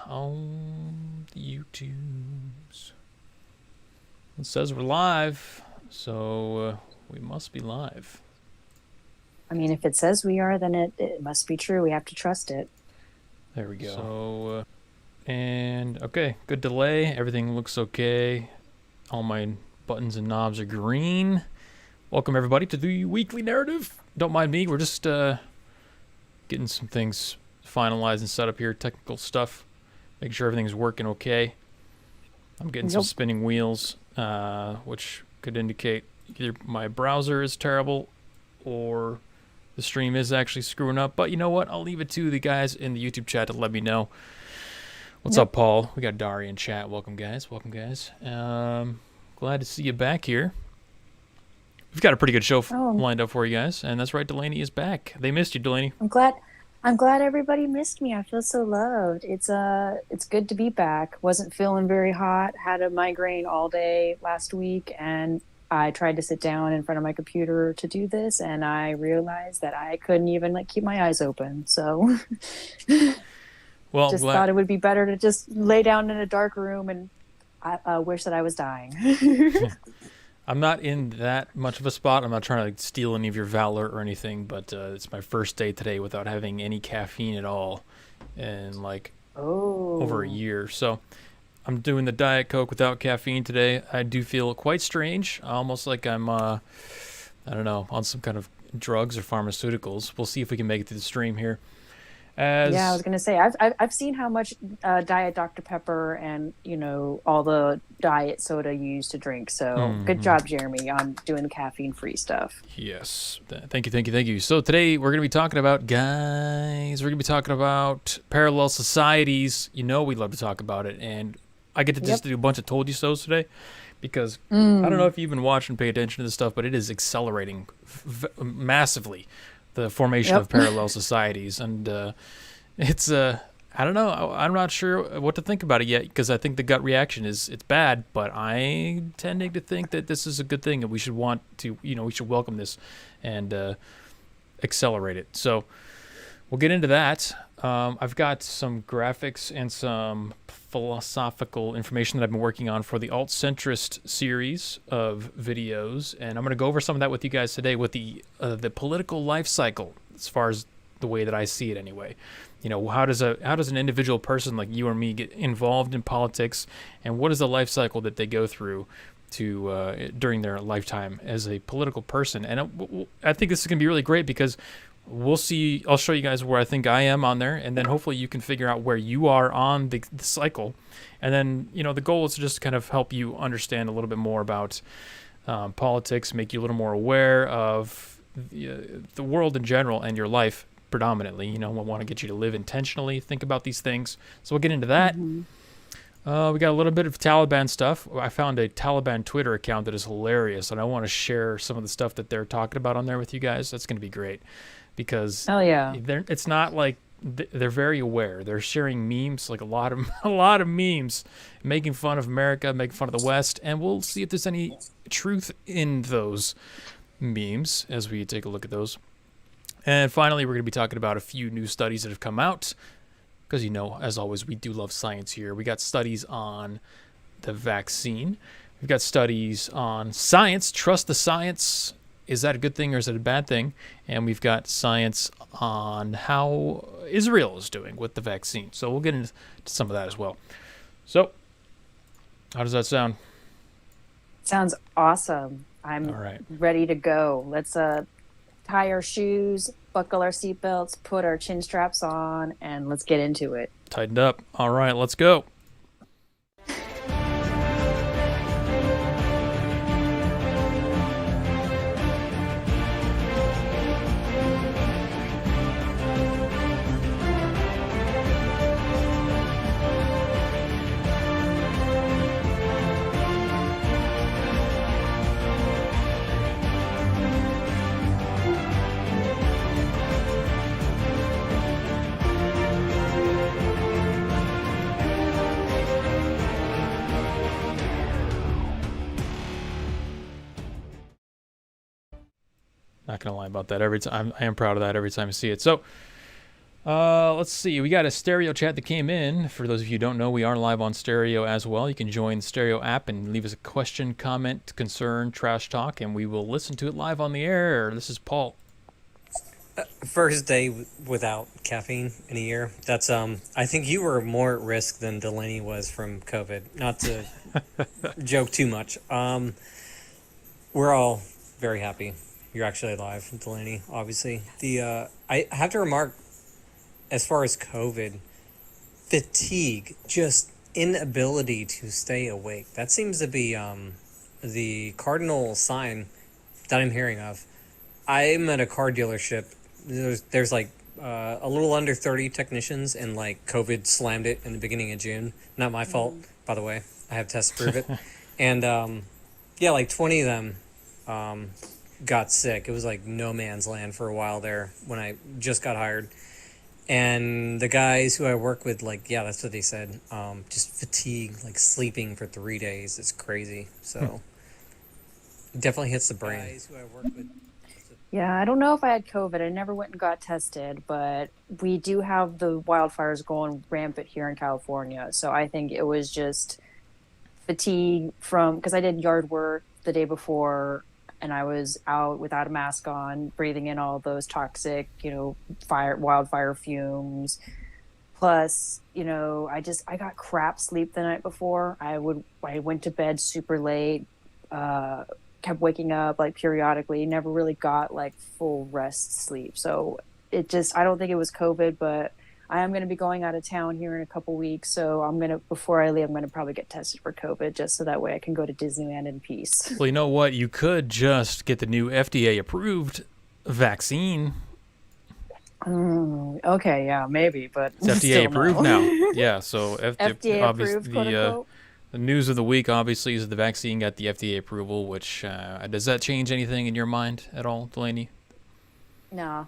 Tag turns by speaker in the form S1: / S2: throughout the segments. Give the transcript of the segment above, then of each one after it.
S1: on the YouTubes. It says we're live, so we must be live.
S2: I mean, if it says we are, then it must be true. We have to trust it.
S1: There we go. So, and okay, good delay. Everything looks okay. All my buttons and knobs are green. Welcome everybody to the weekly narrative. Don't mind me. We're just getting some things finalized and set up here. Technical stuff. Making sure everything's working okay. I'm getting some spinning wheels, which could indicate either my browser is terrible or the stream is actually screwing up. But you know what? I'll leave it to the guys in the YouTube chat to let me know. What's up, Paul? We got Dari in chat. Welcome, guys. Welcome, guys. Glad to see you back here. We've got a pretty good show lined up for you guys. And that's right, Delaney is back. They missed you, Delaney.
S2: I'm glad everybody missed me. I feel so loved. It's good to be back. Wasn't feeling very hot. Had a migraine all day last week, and I tried to sit down in front of my computer to do this, and I realized that I couldn't even keep my eyes open. So
S1: well,
S2: just thought it would be better to just lay down in a dark room, and I wish that I was dying.
S1: I'm not in that much of a spot. I'm not trying to steal any of your valor or anything, but it's my first day today without having any caffeine at all in over a year. So I'm doing the Diet Coke without caffeine today. I do feel quite strange, almost like I'm, I don't know, on some kind of drugs or pharmaceuticals. We'll see if we can make it through the stream here.
S2: Yeah, I was gonna say I've seen how much Diet Dr. Pepper and all the diet soda you used to drink. So good job, Jeremy, on doing the caffeine-free stuff.
S1: Yes, thank you. So today we're gonna be talking about parallel societies. We love to talk about it, and I get to just do a bunch of told you so's today because I don't know if you even watch and pay attention to this stuff, but it is accelerating massively. The formation of parallel societies, and it's I don't know, I'm not sure what to think about it yet, because I think the gut reaction is it's bad, but I'm tending to think that this is a good thing, and we should we should welcome this and accelerate it. So we'll get into that. I've got some graphics and some philosophical information that I've been working on for the alt-centrist series of videos, and I'm going to go over some of that with you guys today with the political life cycle, as far as the way that I see it anyway. How does an individual person like you or me get involved in politics, and what is the life cycle that they go through to during their lifetime as a political person? And I think this is going to be really great because we'll see. I'll show you guys where I think I am on there, and then hopefully you can figure out where you are on the cycle. And then, the goal is to just kind of help you understand a little bit more about politics, make you a little more aware of the world in general and your life predominantly. We want to get you to live intentionally, think about these things. So we'll get into that. We got a little bit of Taliban stuff. I found a Taliban Twitter account that is hilarious, and I want to share some of the stuff that they're talking about on there with you guys. That's going to be great. Because it's not like they're very aware. They're sharing memes, like a lot of memes, making fun of America, making fun of the West, and we'll see if there's any truth in those memes as we take a look at those. And finally, we're going to be talking about a few new studies that have come out, because as always, we do love science here. We got studies on the vaccine. We've got studies on science. Trust the science. Is that a good thing or is it a bad thing? And we've got science on how Israel is doing with the vaccine. So we'll get into some of that as well. So, how does that sound?
S2: Sounds awesome. I'm ready to go. Let's tie our shoes, buckle our seatbelts, put our chin straps on, and let's get into it.
S1: Tightened up. All right, let's go. Not gonna lie about that. Every time I am proud of that every time I see it. So Let's see. We got a stereo chat that came in. For those of you who don't know, we are live on stereo as well. You can join the stereo app and leave us a question, comment, concern, trash talk, and we will listen to it live on the air. This is Paul.
S3: First day without caffeine in a year. That's I think you were more at risk than Delaney was from COVID. Not to joke too much. We're all very happy you're actually alive, Delaney. Obviously, I have to remark, as far as COVID, fatigue, just inability to stay awake. That seems to be the cardinal sign that I'm hearing of. I'm at a car dealership. There's like a little under 30 technicians, and like COVID slammed it in the beginning of June. Not my fault, by the way. I have tests to prove it. And yeah, like 20 of them got sick. It was like no man's land for a while there when I just got hired. And the guys who I work with, like, yeah, that's what they said. Just fatigue, like sleeping for 3 days. It's crazy. So it definitely hits the brain. Guys who I work with.
S2: Yeah, I don't know if I had COVID. I never went and got tested, but we do have the wildfires going rampant here in California. So I think it was just fatigue from, because I did yard work the day before and I was out without a mask on, breathing in all those toxic, wildfire fumes. Plus, I got crap sleep the night before. I went to bed super late, kept waking up like periodically, never really got like full rest sleep. So I don't think it was COVID, but I am going to be going out of town here in a couple weeks. So before I leave, I'm going to probably get tested for COVID just so that way I can go to Disneyland in peace.
S1: Well, you know what? You could just get the new FDA approved vaccine.
S2: Okay. Yeah, maybe, but
S1: it's FDA approved
S2: now.
S1: Yeah. So
S2: FDA approved, quote unquote.
S1: The news of the week, obviously, is the vaccine got the FDA approval, which, does that change anything in your mind at all, Delaney?
S2: No.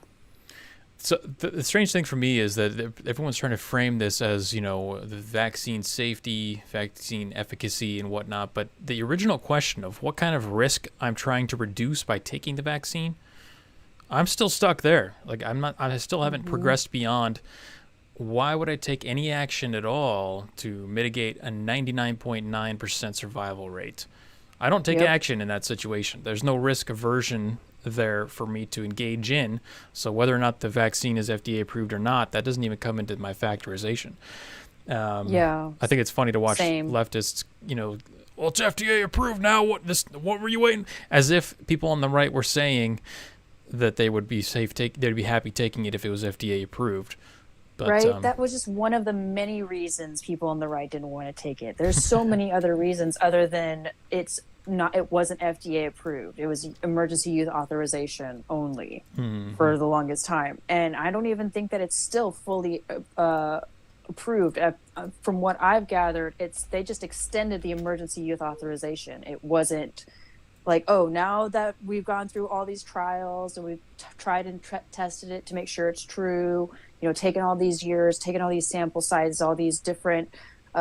S1: So the strange thing for me is that everyone's trying to frame this as, the vaccine safety, vaccine efficacy, and whatnot. But the original question of what kind of risk I'm trying to reduce by taking the vaccine, I'm still stuck there. Like, I still haven't progressed beyond. Why would I take any action at all to mitigate a 99.9% survival rate? I don't take action in that situation. There's no risk aversion there for me to engage in. So whether or not the vaccine is FDA approved or not, that doesn't even come into my factorization. I think it's funny to watch leftists, well, it's FDA approved now. What were you waiting? As if people on the right were saying that they would be they'd be happy taking it if it was FDA approved. But,
S2: right? That was just one of the many reasons people on the right didn't want to take it. There's so many other reasons other than it wasn't FDA approved. It was emergency use authorization only for the longest time. And I don't even think that it's still fully approved. From what I've gathered, they just extended the emergency use authorization. It wasn't like, oh, now that we've gone through all these trials and we've tried and tested it to make sure it's true, taken all these years, taken all these sample sizes, all these different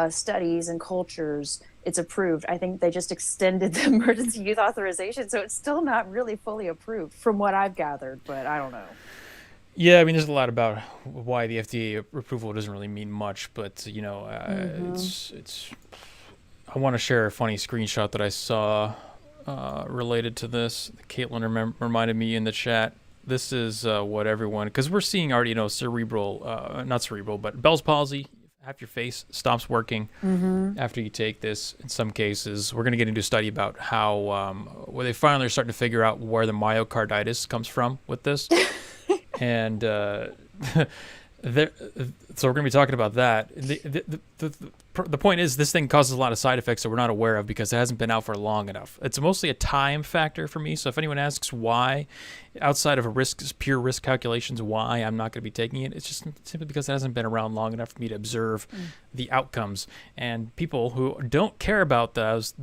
S2: studies and cultures, it's approved. I think they just extended the emergency use authorization, so it's still not really fully approved from what I've gathered, but I don't know.
S1: Yeah, I mean, there's a lot about why the FDA approval doesn't really mean much, but, it's I want to share a funny screenshot that I saw related to this. Caitlin reminded me in the chat. This is what everyone, because we're seeing already, not cerebral, but Bell's palsy. Half your face stops working after you take this. In some cases, we're going to get into a study about how where they finally are starting to figure out where the myocarditis comes from with this, and so we're going to be talking about that. The point is, this thing causes a lot of side effects that we're not aware of because it hasn't been out for long enough. It's mostly a time factor for me. So if anyone asks why, outside of pure risk calculations, why I'm not going to be taking it, it's just simply because it hasn't been around long enough for me to observe the outcomes. And people who don't care about those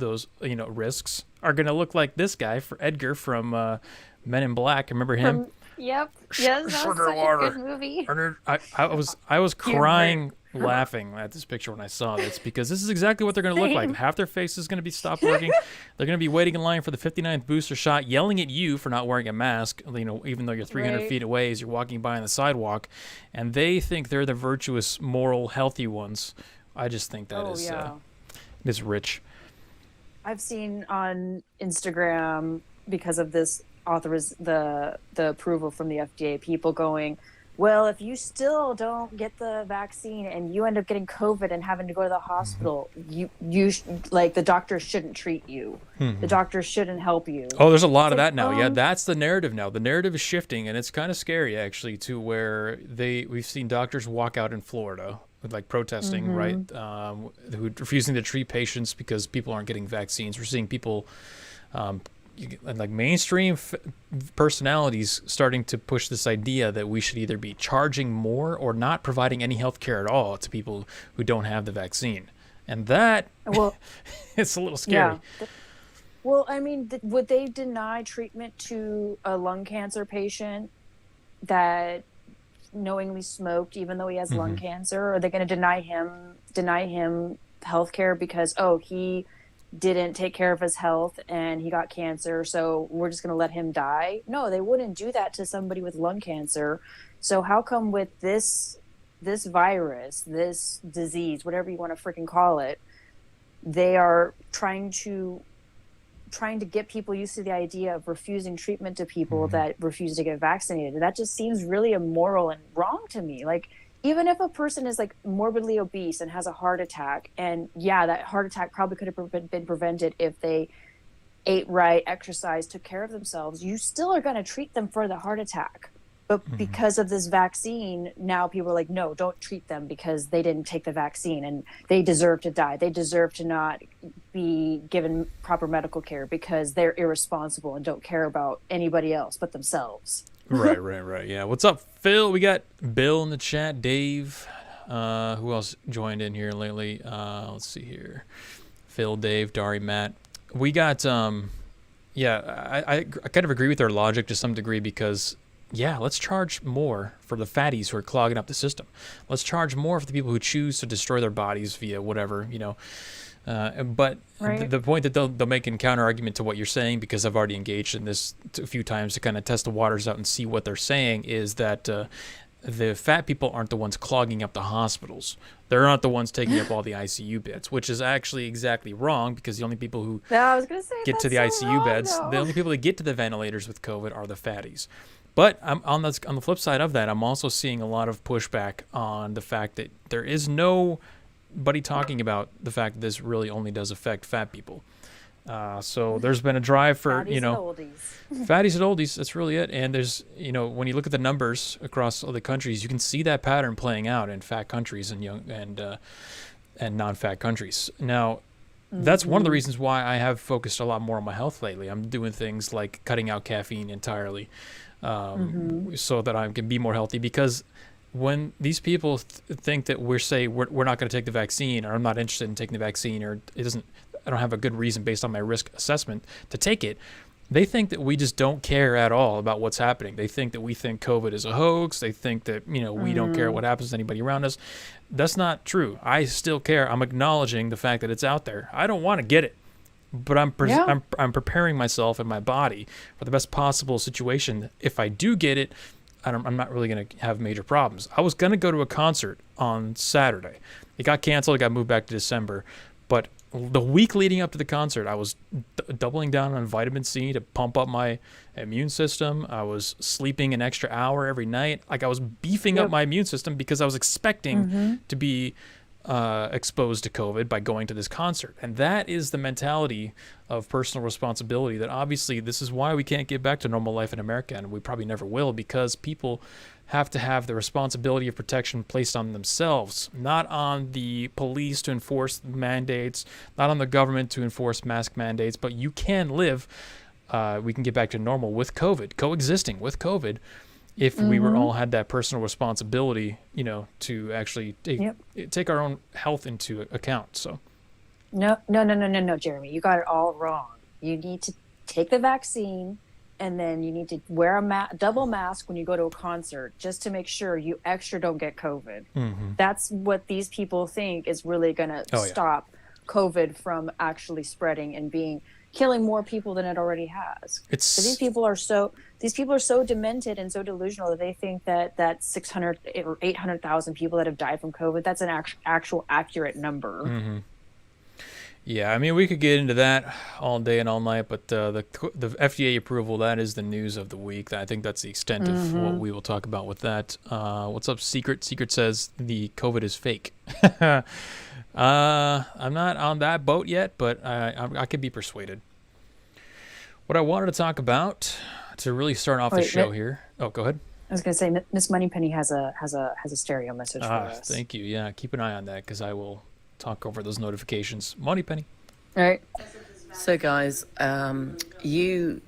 S1: risks are going to look like this guy, for Edgar from Men in Black. Remember him?
S2: Yep. Yes, that was such a good movie.
S1: I was crying laughing at this picture when I saw this, because this is exactly what they're going to look like. Half their face is going to be stopped working. They're going to be waiting in line for the 59th booster shot, yelling at you for not wearing a mask, even though you're 300 feet away as you're walking by on the sidewalk. And they think they're the virtuous, moral, healthy ones. I just think that is rich.
S2: I've seen on Instagram, because of this the approval from the FDA, people going, well, if you still don't get the vaccine and you end up getting COVID and having to go to the hospital, you the doctors shouldn't treat you. The doctors shouldn't help you.
S1: Oh, there's a lot of that now. Yeah, that's the narrative now. The narrative is shifting, and it's kind of scary, actually, to where we've seen doctors walk out in Florida with protesting, right? Who refusing to treat patients because people aren't getting vaccines. We're seeing people mainstream personalities starting to push this idea that we should either be charging more or not providing any health care at all to people who don't have the vaccine. And that, it's a little scary.
S2: Yeah. Well, I mean, would they deny treatment to a lung cancer patient that knowingly smoked even though he has lung cancer? Or are they going to deny him health care because, he didn't take care of his health and he got cancer, so we're just going to let him die? No, they wouldn't do that to somebody with lung cancer. So how come with this virus, this disease, whatever you want to freaking call it, they are trying to get people used to the idea of refusing treatment to people that refuse to get vaccinated? That just seems really immoral and wrong to me. Even if a person is morbidly obese and has a heart attack, and that heart attack probably could have been prevented if they ate right, exercised, took care of themselves, you still are going to treat them for the heart attack. But because of this vaccine, now people are like, no, don't treat them because they didn't take the vaccine and they deserve to die. They deserve to not be given proper medical care because they're irresponsible and don't care about anybody else but themselves.
S1: Right. Yeah. What's up, Phil? We got Bill in the chat, Dave. Who else joined in here lately? Let's see here. Phil, Dave, Dari, Matt. We got, I kind of agree with their logic to some degree because, let's charge more for the fatties who are clogging up the system. Let's charge more for the people who choose to destroy their bodies via whatever, But the point that they'll make in counter argument to what you're saying, because I've already engaged in this a few times to kind of test the waters out and see what they're saying, is that the fat people aren't the ones clogging up the hospitals. They're not the ones taking up all the ICU beds, which is actually exactly wrong, because the only people who get to the ICU beds, the only people that get to the ventilators with COVID are the fatties. But on the flip side of that, I'm also seeing a lot of pushback on the fact that there is nobody talking about the fact that this really only does affect fat people. So there's been a drive for,
S2: fatties and oldies.
S1: Fatties and oldies, that's really it. And there's, when you look at the numbers across other countries, you can see that pattern playing out in fat countries and young and non-fat countries. Now, that's one of the reasons why I have focused a lot more on my health lately. I'm doing things like cutting out caffeine entirely, so that I can be more healthy, because when these people think that we're not going to take the vaccine, or I'm not interested in taking the vaccine, or I don't have a good reason based on my risk assessment to take it, they think that we just don't care at all about what's happening. They think that we think COVID is a hoax. They think that, we don't care what happens to anybody around us. That's not true. I still care. I'm acknowledging the fact that it's out there. I don't want to get it, but I'm preparing myself and my body for the best possible situation. If I do get it, I'm not really going to have major problems. I was going to go to a concert on Saturday. It got canceled. It got moved back to December. But the week leading up to the concert, I was doubling down on vitamin C to pump up my immune system. I was sleeping an extra hour every night. I was beefing up my immune system because I was expecting to be exposed to COVID by going to this concert. And that is the mentality of personal responsibility that obviously this is why we can't get back to normal life in America, and we probably never will, because people have to have the responsibility of protection placed on themselves, not on the police to enforce mandates, not on the government to enforce mask mandates, but you can live, we can get back to normal with COVID, coexisting with COVID, if we were all had that personal responsibility, to actually take our own health into account. So,
S2: no, Jeremy, you got it all wrong. You need to take the vaccine, and then you need to wear a double mask when you go to a concert just to make sure you extra don't get COVID. That's what these people think is really going to stop COVID from actually spreading and killing more people than it already has. So these people are so demented and so delusional that they think that 600 or 800,000 people that have died from COVID, that's an actual accurate number.
S1: Yeah, I mean, we could get into that all day and all night, but the FDA approval, that is the news of the week. I think that's the extent of what we will talk about with that. What's up, Secret? Secret says the COVID is fake. I'm not on that boat yet, but I could be persuaded. What I wanted to talk about to really start off the show here. Oh, go ahead.
S2: I was going to say, Miss Moneypenny has a stereo message for us.
S1: Thank you. Yeah, keep an eye on that because I will talk over those notifications. Moneypenny.
S2: All right.
S4: So, guys, you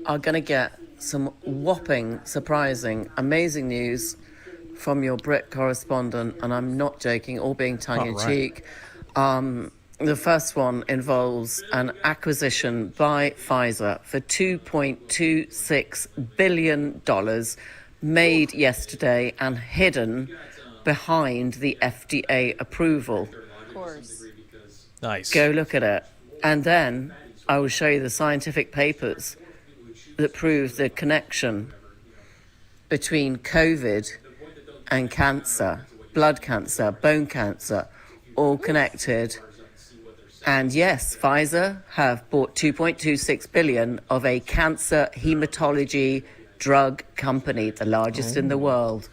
S4: are going to get some whopping, surprising, amazing news from your Brit correspondent, and I'm not joking, all being tongue-in-cheek. The first one involves an acquisition by Pfizer for $2.26 billion made yesterday and hidden behind the FDA approval.
S2: Of course.
S1: Nice.
S4: Go look at it. And then I will show you the scientific papers that prove the connection between COVID and cancer, blood cancer, bone cancer, all connected. And yes, Pfizer have bought $2.26 billion of a cancer hematology drug company, the largest in the world.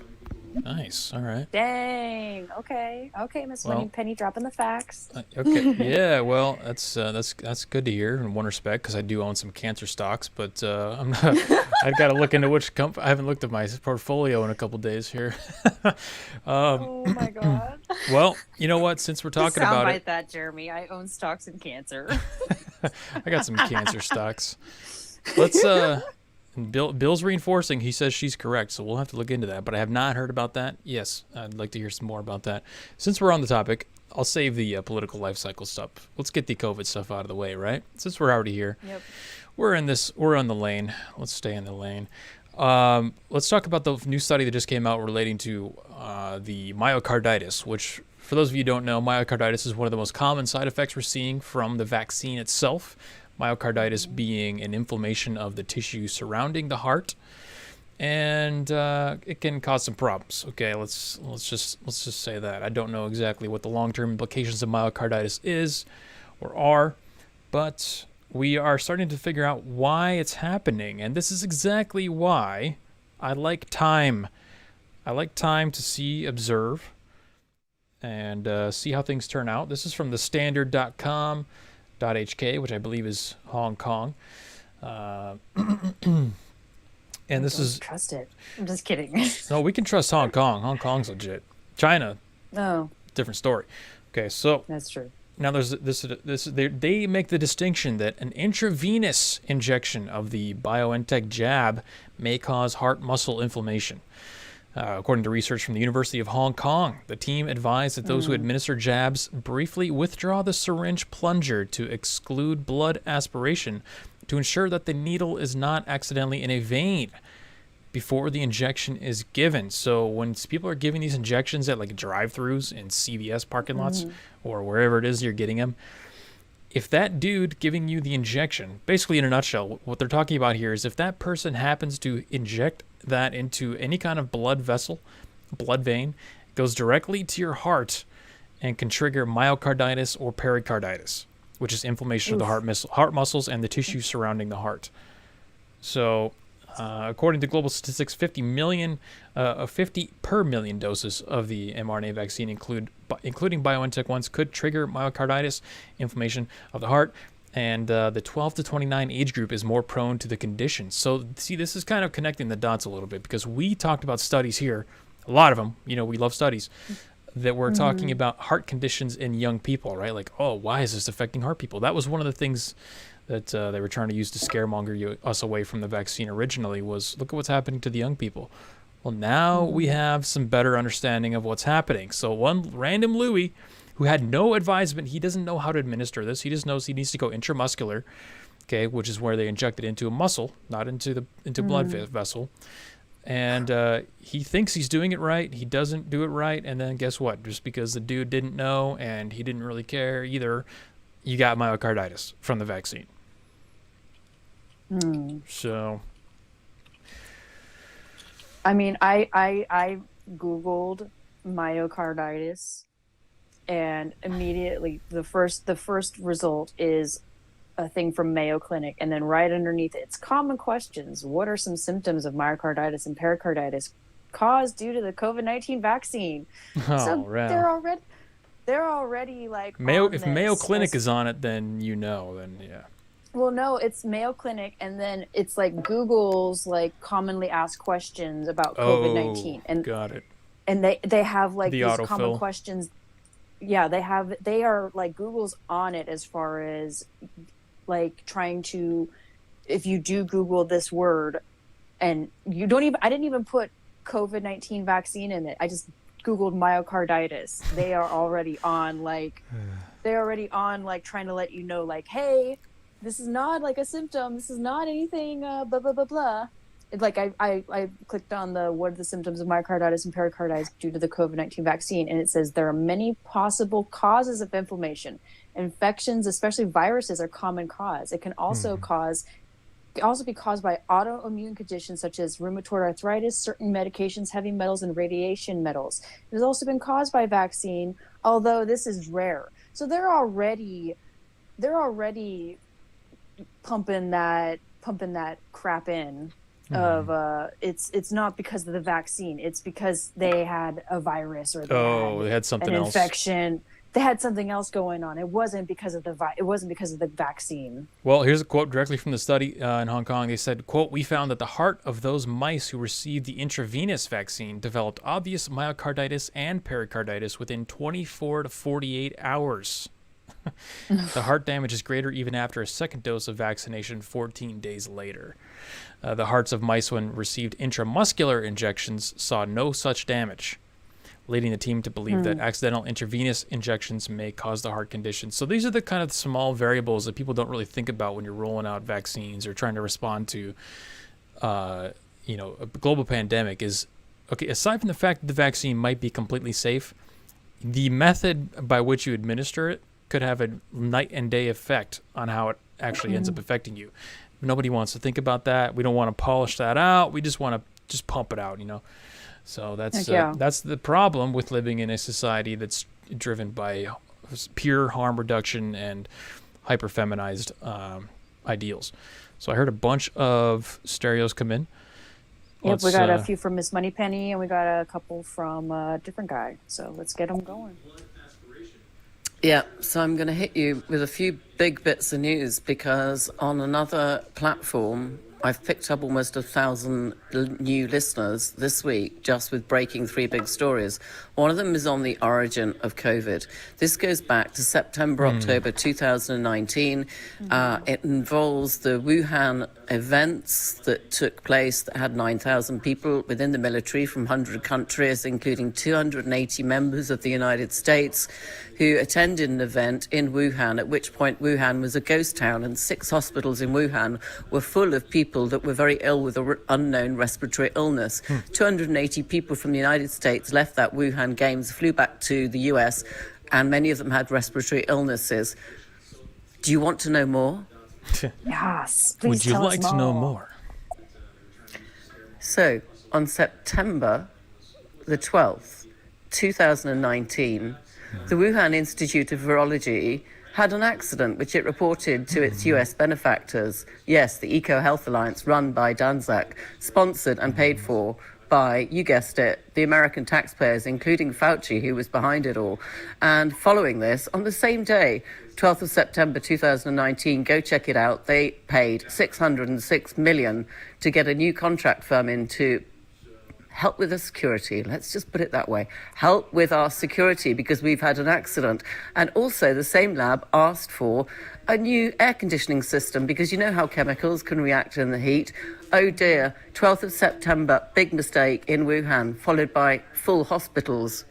S1: Nice. All right.
S2: Dang. Okay, Miss Moneypenny dropping the facts.
S1: Okay. Yeah. Well, that's good to hear in one respect because I do own some cancer stocks, but I'm not. I've got to look into which company. I haven't looked at my portfolio in a couple days here.
S2: Oh my God.
S1: Well, you know what? Since we're talking about it,
S2: that, Jeremy. I own stocks in cancer.
S1: I got some cancer stocks. Let's Bill's reinforcing. He says she's correct, so we'll have to look into that. But I have not heard about that. Yes, I'd like to hear some more about that. Since we're on the topic, I'll save the political life cycle stuff. Let's get the COVID stuff out of the way, right? Since we're already here,
S2: Yep.
S1: We're on the lane. Let's stay in the lane. Let's talk about the new study that just came out relating to the myocarditis, which, for those of you who don't know, myocarditis is one of the most common side effects we're seeing from the vaccine itself. Myocarditis being an inflammation of the tissue surrounding the heart, and it can cause some problems. Okay, let's just say that. I don't know exactly what the long-term implications of myocarditis is or are, but we are starting to figure out why it's happening, and this is exactly why I like time. I like time to see, observe, and see how things turn out. This is from thestandard.com.hk, which I believe is Hong Kong. And this is...
S2: Trust it. I'm just kidding.
S1: No, we can trust Hong Kong. Hong Kong's legit. China,
S2: No,
S1: different story. Okay, so
S2: that's true.
S1: now there's this. They make the distinction that an intravenous injection of the BioNTech jab may cause heart muscle inflammation. According to research from the University of Hong Kong, the team advised that those who administer jabs briefly withdraw the syringe plunger to exclude blood aspiration to ensure that the needle is not accidentally in a vein before the injection is given. So when people are giving these injections at like drive-thrus in CVS parking lots or wherever it is you're getting them, if that dude giving you the injection, basically in a nutshell, what they're talking about here is if that person happens to inject that into any kind of blood vessel, blood vein, it goes directly to your heart and can trigger myocarditis or pericarditis, which is inflammation of the heart muscles and the tissue surrounding the heart. So, according to global statistics, 50 per million doses of the mRNA vaccine, including BioNTech ones, could trigger myocarditis, inflammation of the heart, and the 12 to 29 age group is more prone to the condition. So, see, this is kind of connecting the dots a little bit because we talked about studies here, a lot of them, we love studies, that were talking about heart conditions in young people, right? Like, oh, why is this affecting heart people? That was one of the things that they were trying to use to scaremonger us away from the vaccine originally was, look at what's happening to the young people. Well, now we have some better understanding of what's happening. So one random Louie who had no advisement, he doesn't know how to administer this. He just knows he needs to go intramuscular okay, which is where they inject it into a muscle, not into blood vessel. And he thinks he's doing it right. He doesn't do it right. And then guess what? Just because the dude didn't know and he didn't really care either, you got myocarditis from the vaccine. So,
S2: I mean, I Googled myocarditis, and immediately the first result is a thing from Mayo Clinic, and then right underneath it, it's common questions. What are some symptoms of myocarditis and pericarditis caused due to the COVID-19 vaccine? So
S1: right.
S2: they're already like
S1: if Mayo Clinic is on it, then then yeah.
S2: Well, no, it's Mayo Clinic, and then it's like Google's like commonly asked questions about COVID-19, and
S1: got it.
S2: And they have like
S1: the
S2: these
S1: autofill.
S2: common questions. Yeah, they are like Google's on it as far as like trying to, if you do Google this word, and I didn't even put COVID-19 vaccine in it. I just Googled myocarditis. They are already on like trying to let you know like, hey, this is not like a symptom. This is not anything, blah, blah, blah, blah. It's like I clicked on what are the symptoms of myocarditis and pericarditis due to the COVID-19 vaccine, and it says there are many possible causes of inflammation. Infections, especially viruses, are common cause. It can also be caused by autoimmune conditions such as rheumatoid arthritis, certain medications, heavy metals, and radiation metals. It has also been caused by vaccine, although this is rare. So they're already pumping that crap in of it's not because of the vaccine, it's because they had a virus or
S1: they had something
S2: an
S1: else.
S2: infection. They had something else going on. It wasn't because of the vaccine.
S1: Well, here's a quote directly from the study in Hong Kong. They said, quote, "We found that the heart of those mice who received the intravenous vaccine developed obvious myocarditis and pericarditis within 24 to 48 hours. The heart damage is greater even after a second dose of vaccination 14 days later. The hearts of mice when received intramuscular injections saw no such damage, leading the team to believe that accidental intravenous injections may cause the heart condition." So these are the kind of small variables that people don't really think about when you're rolling out vaccines or trying to respond to, a global pandemic. Is okay. Aside from the fact that the vaccine might be completely safe, the method by which you administer it could have a night and day effect on how it actually ends up affecting you. Nobody wants to think about that. We don't want to polish that out. We just want to pump it out, So that's the problem with living in a society that's driven by pure harm reduction and hyper-feminized ideals. So I heard a bunch of stereos come in.
S2: Yep, we got a few from Miss Moneypenny, and we got a couple from a different guy. So let's get them going.
S4: Yeah, so I'm going to hit you with a few big bits of news because on another platform, I've picked up almost 1,000 new listeners this week just with breaking three big stories. One of them is on the origin of COVID. This goes back to September, October 2019. It involves the Wuhan events that took place that had 9,000 people within the military from 100 countries, including 280 members of the United States, who attended an event in Wuhan, at which point Wuhan was a ghost town, and 6 hospitals in Wuhan were full of people that were very ill with an unknown respiratory illness. 280 people from the United States left that Wuhan Games, flew back to the US, and many of them had respiratory illnesses. Do you want to know more?
S2: Yes,
S1: Would you like to know more?
S4: So, on September the 12th, 2019, the Wuhan Institute of Virology had an accident which it reported to its US benefactors. Yes, the Eco Health Alliance, run by Danzak, sponsored and paid for by, you guessed it, the American taxpayers, including Fauci, who was behind it all. And following this, on the same day, 12th of September 2019, go check it out, they paid $606 million to get a new contract firm in to help with the security. Let's just put it that way. Help with our security because we've had an accident. And also the same lab asked for a new air conditioning system because you know how chemicals can react in the heat. Oh dear, 12th of September, big mistake in Wuhan, followed by full hospitals.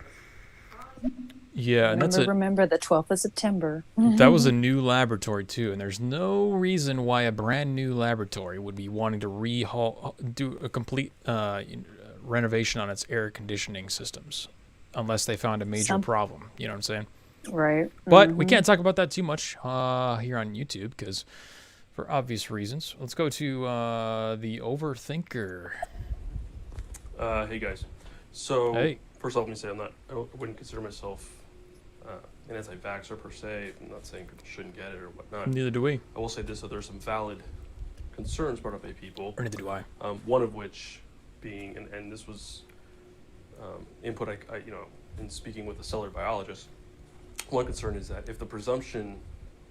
S1: Yeah, and
S2: Remember the 12th of September.
S1: that was a new laboratory too, and there's no reason why a brand new laboratory would be wanting to do a complete renovation on its air conditioning systems, unless they found a major problem. You know what I'm saying?
S2: Right.
S1: But we can't talk about that too much here on YouTube because, for obvious reasons. Let's go to the Overthinker.
S5: Hey guys. So
S1: Hey.
S5: first off, let me say I wouldn't consider myself an anti-vaxxer per se. I'm not saying people shouldn't get it or whatnot.
S1: Neither do we.
S5: I will say this: that there's some valid concerns brought up by people.
S1: Or neither do I.
S5: One of which being, and this was input I in speaking with a cellular biologist. One concern is that if the presumption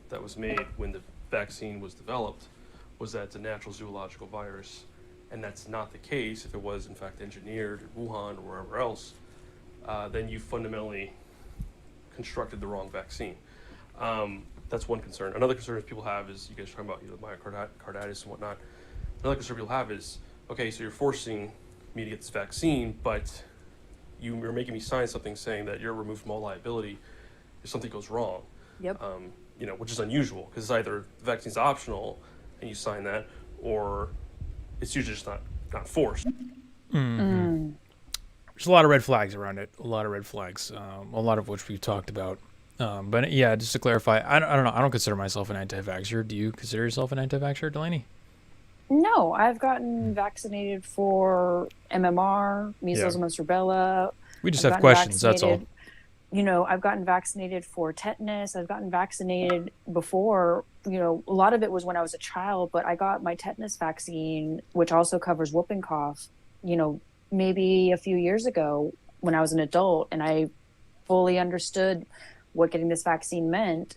S5: that was made when the vaccine was developed was that it's a natural zoological virus, and that's not the case, if it was in fact engineered in Wuhan or wherever else, then you fundamentally constructed the wrong vaccine. That's one concern. Another concern people have is, you guys are talking about myocarditis and whatnot. Another concern people have is, okay, so you're forcing me to get this vaccine, but you're making me sign something saying that you're removed from all liability if something goes wrong.
S2: Yep.
S5: Which is unusual because it's either the vaccine's optional and you sign that, or it's usually just not forced.
S1: Mm-hmm. There's a lot of red flags around it. A lot of red flags. A lot of which we've talked about. But yeah, just to clarify, I don't know. I don't consider myself an anti-vaxxer. Do you consider yourself an anti-vaxxer, Delaney?
S2: No, I've gotten vaccinated for MMR, measles, mumps, rubella.
S1: We just have questions. That's all.
S2: I've gotten vaccinated for tetanus. I've gotten vaccinated before. A lot of it was when I was a child, but I got my tetanus vaccine, which also covers whooping cough, maybe a few years ago when I was an adult, and I fully understood what getting this vaccine meant.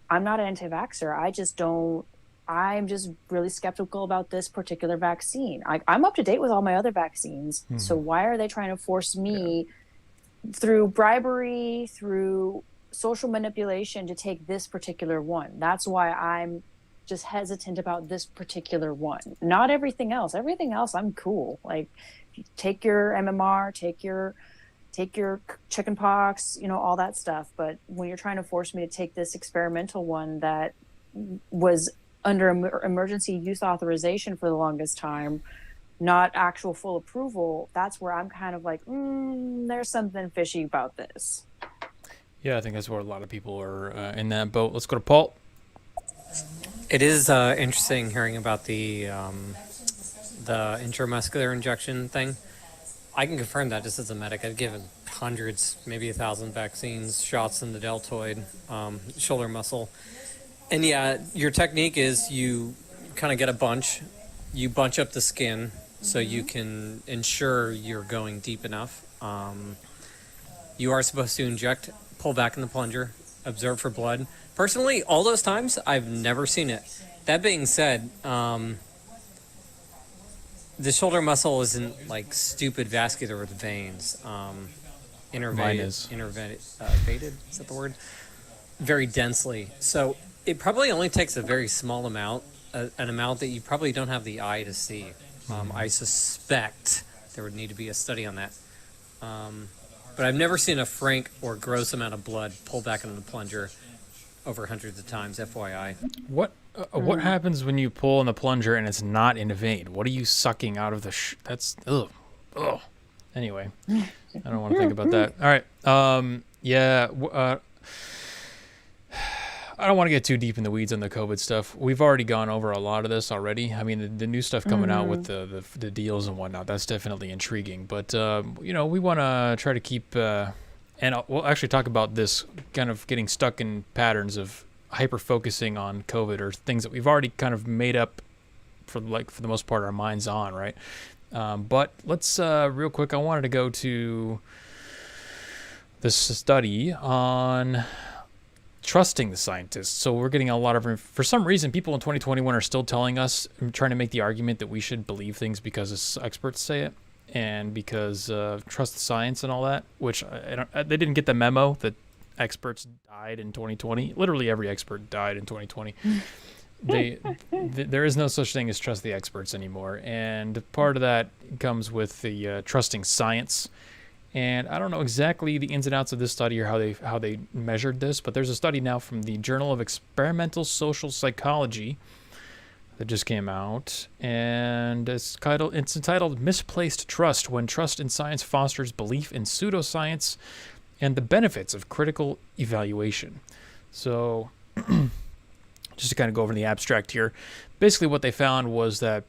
S2: I'm not an anti-vaxxer. I'm just really skeptical about this particular vaccine. I'm up to date with all my other vaccines. So why are they trying to force me through bribery, through social manipulation to take this particular one? That's why I'm just hesitant about this particular one. Not everything else. Everything else, I'm cool. Like, take your MMR, take your chicken pox, all that stuff. But when you're trying to force me to take this experimental one that was under emergency use authorization for the longest time, not actual full approval, that's where I'm kind of like, there's something fishy about this.
S1: Yeah, I think that's where a lot of people are in that boat. Let's go to Paul.
S3: It is interesting hearing about the intramuscular injection thing. I can confirm that just as a medic. I've given hundreds, maybe 1,000 vaccines, shots in the deltoid, shoulder muscle. And yeah, your technique is you kind of get a bunch. You bunch up the skin so you can ensure you're going deep enough. You are supposed to inject, pull back in the plunger, observe for blood. Personally, all those times, I've never seen it. That being said, the shoulder muscle isn't like stupid vascular with veins. Innervated, is that the word? Very densely. So it probably only takes a very small amount, an amount that you probably don't have the eye to see. I suspect there would need to be a study on that. But I've never seen a frank or gross amount of blood pulled back into the plunger over hundreds of times, FYI.
S1: What happens when you pull in the plunger and it's not in a vein? What are you sucking out of the that's ugh. Anyway, I don't want to think about that. All right. I don't want to get too deep in the weeds on the COVID stuff. We've already gone over a lot of this already. I mean, the new stuff coming out with the deals and whatnot, that's definitely intriguing. But, we want to try to keep, and we'll actually talk about this kind of getting stuck in patterns of hyper-focusing on COVID or things that we've already kind of made up for the most part our minds on, right? But let's, real quick, I wanted to go to this study on trusting the scientists. So we're getting a lot of, for some reason, people in 2021 are still telling us, trying to make the argument that we should believe things because experts say it and because trust the science and all that, which they didn't get the memo that experts died in 2020. Literally every expert died in 2020. There is no such thing as trust the experts anymore. And part of that comes with the trusting science. And I don't know exactly the ins and outs of this study or how they measured this, but there's a study now from the Journal of Experimental Social Psychology that just came out, and it's entitled "Misplaced Trust: When Trust in Science Fosters Belief in Pseudoscience and the Benefits of Critical Evaluation." So, just to kind of go over the abstract here, basically what they found was that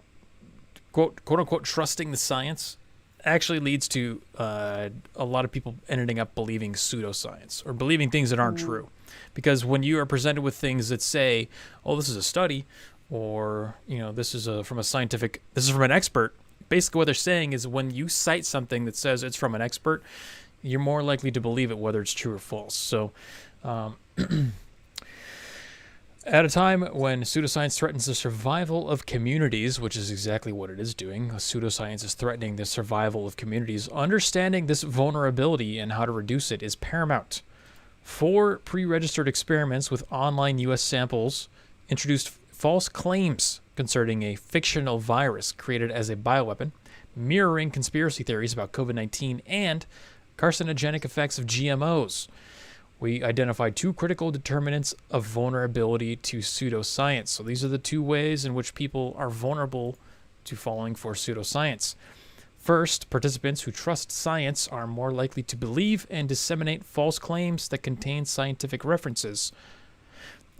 S1: quote unquote trusting the science actually leads to a lot of people ending up believing pseudoscience or believing things that aren't true. Because when you are presented with things that say, oh, this is a study, or, this is from an expert, basically what they're saying is when you cite something that says it's from an expert, you're more likely to believe it, whether it's true or false. So, at a time when pseudoscience threatens the survival of communities, which is exactly what it is doing, pseudoscience is threatening the survival of communities, understanding this vulnerability and how to reduce it is paramount. 4 pre-registered experiments with online U.S. samples introduced false claims concerning a fictional virus created as a bioweapon, mirroring conspiracy theories about COVID-19 and carcinogenic effects of GMOs. We identified 2 critical determinants of vulnerability to pseudoscience. So these are the 2 ways in which people are vulnerable to falling for pseudoscience. First, participants who trust science are more likely to believe and disseminate false claims that contain scientific references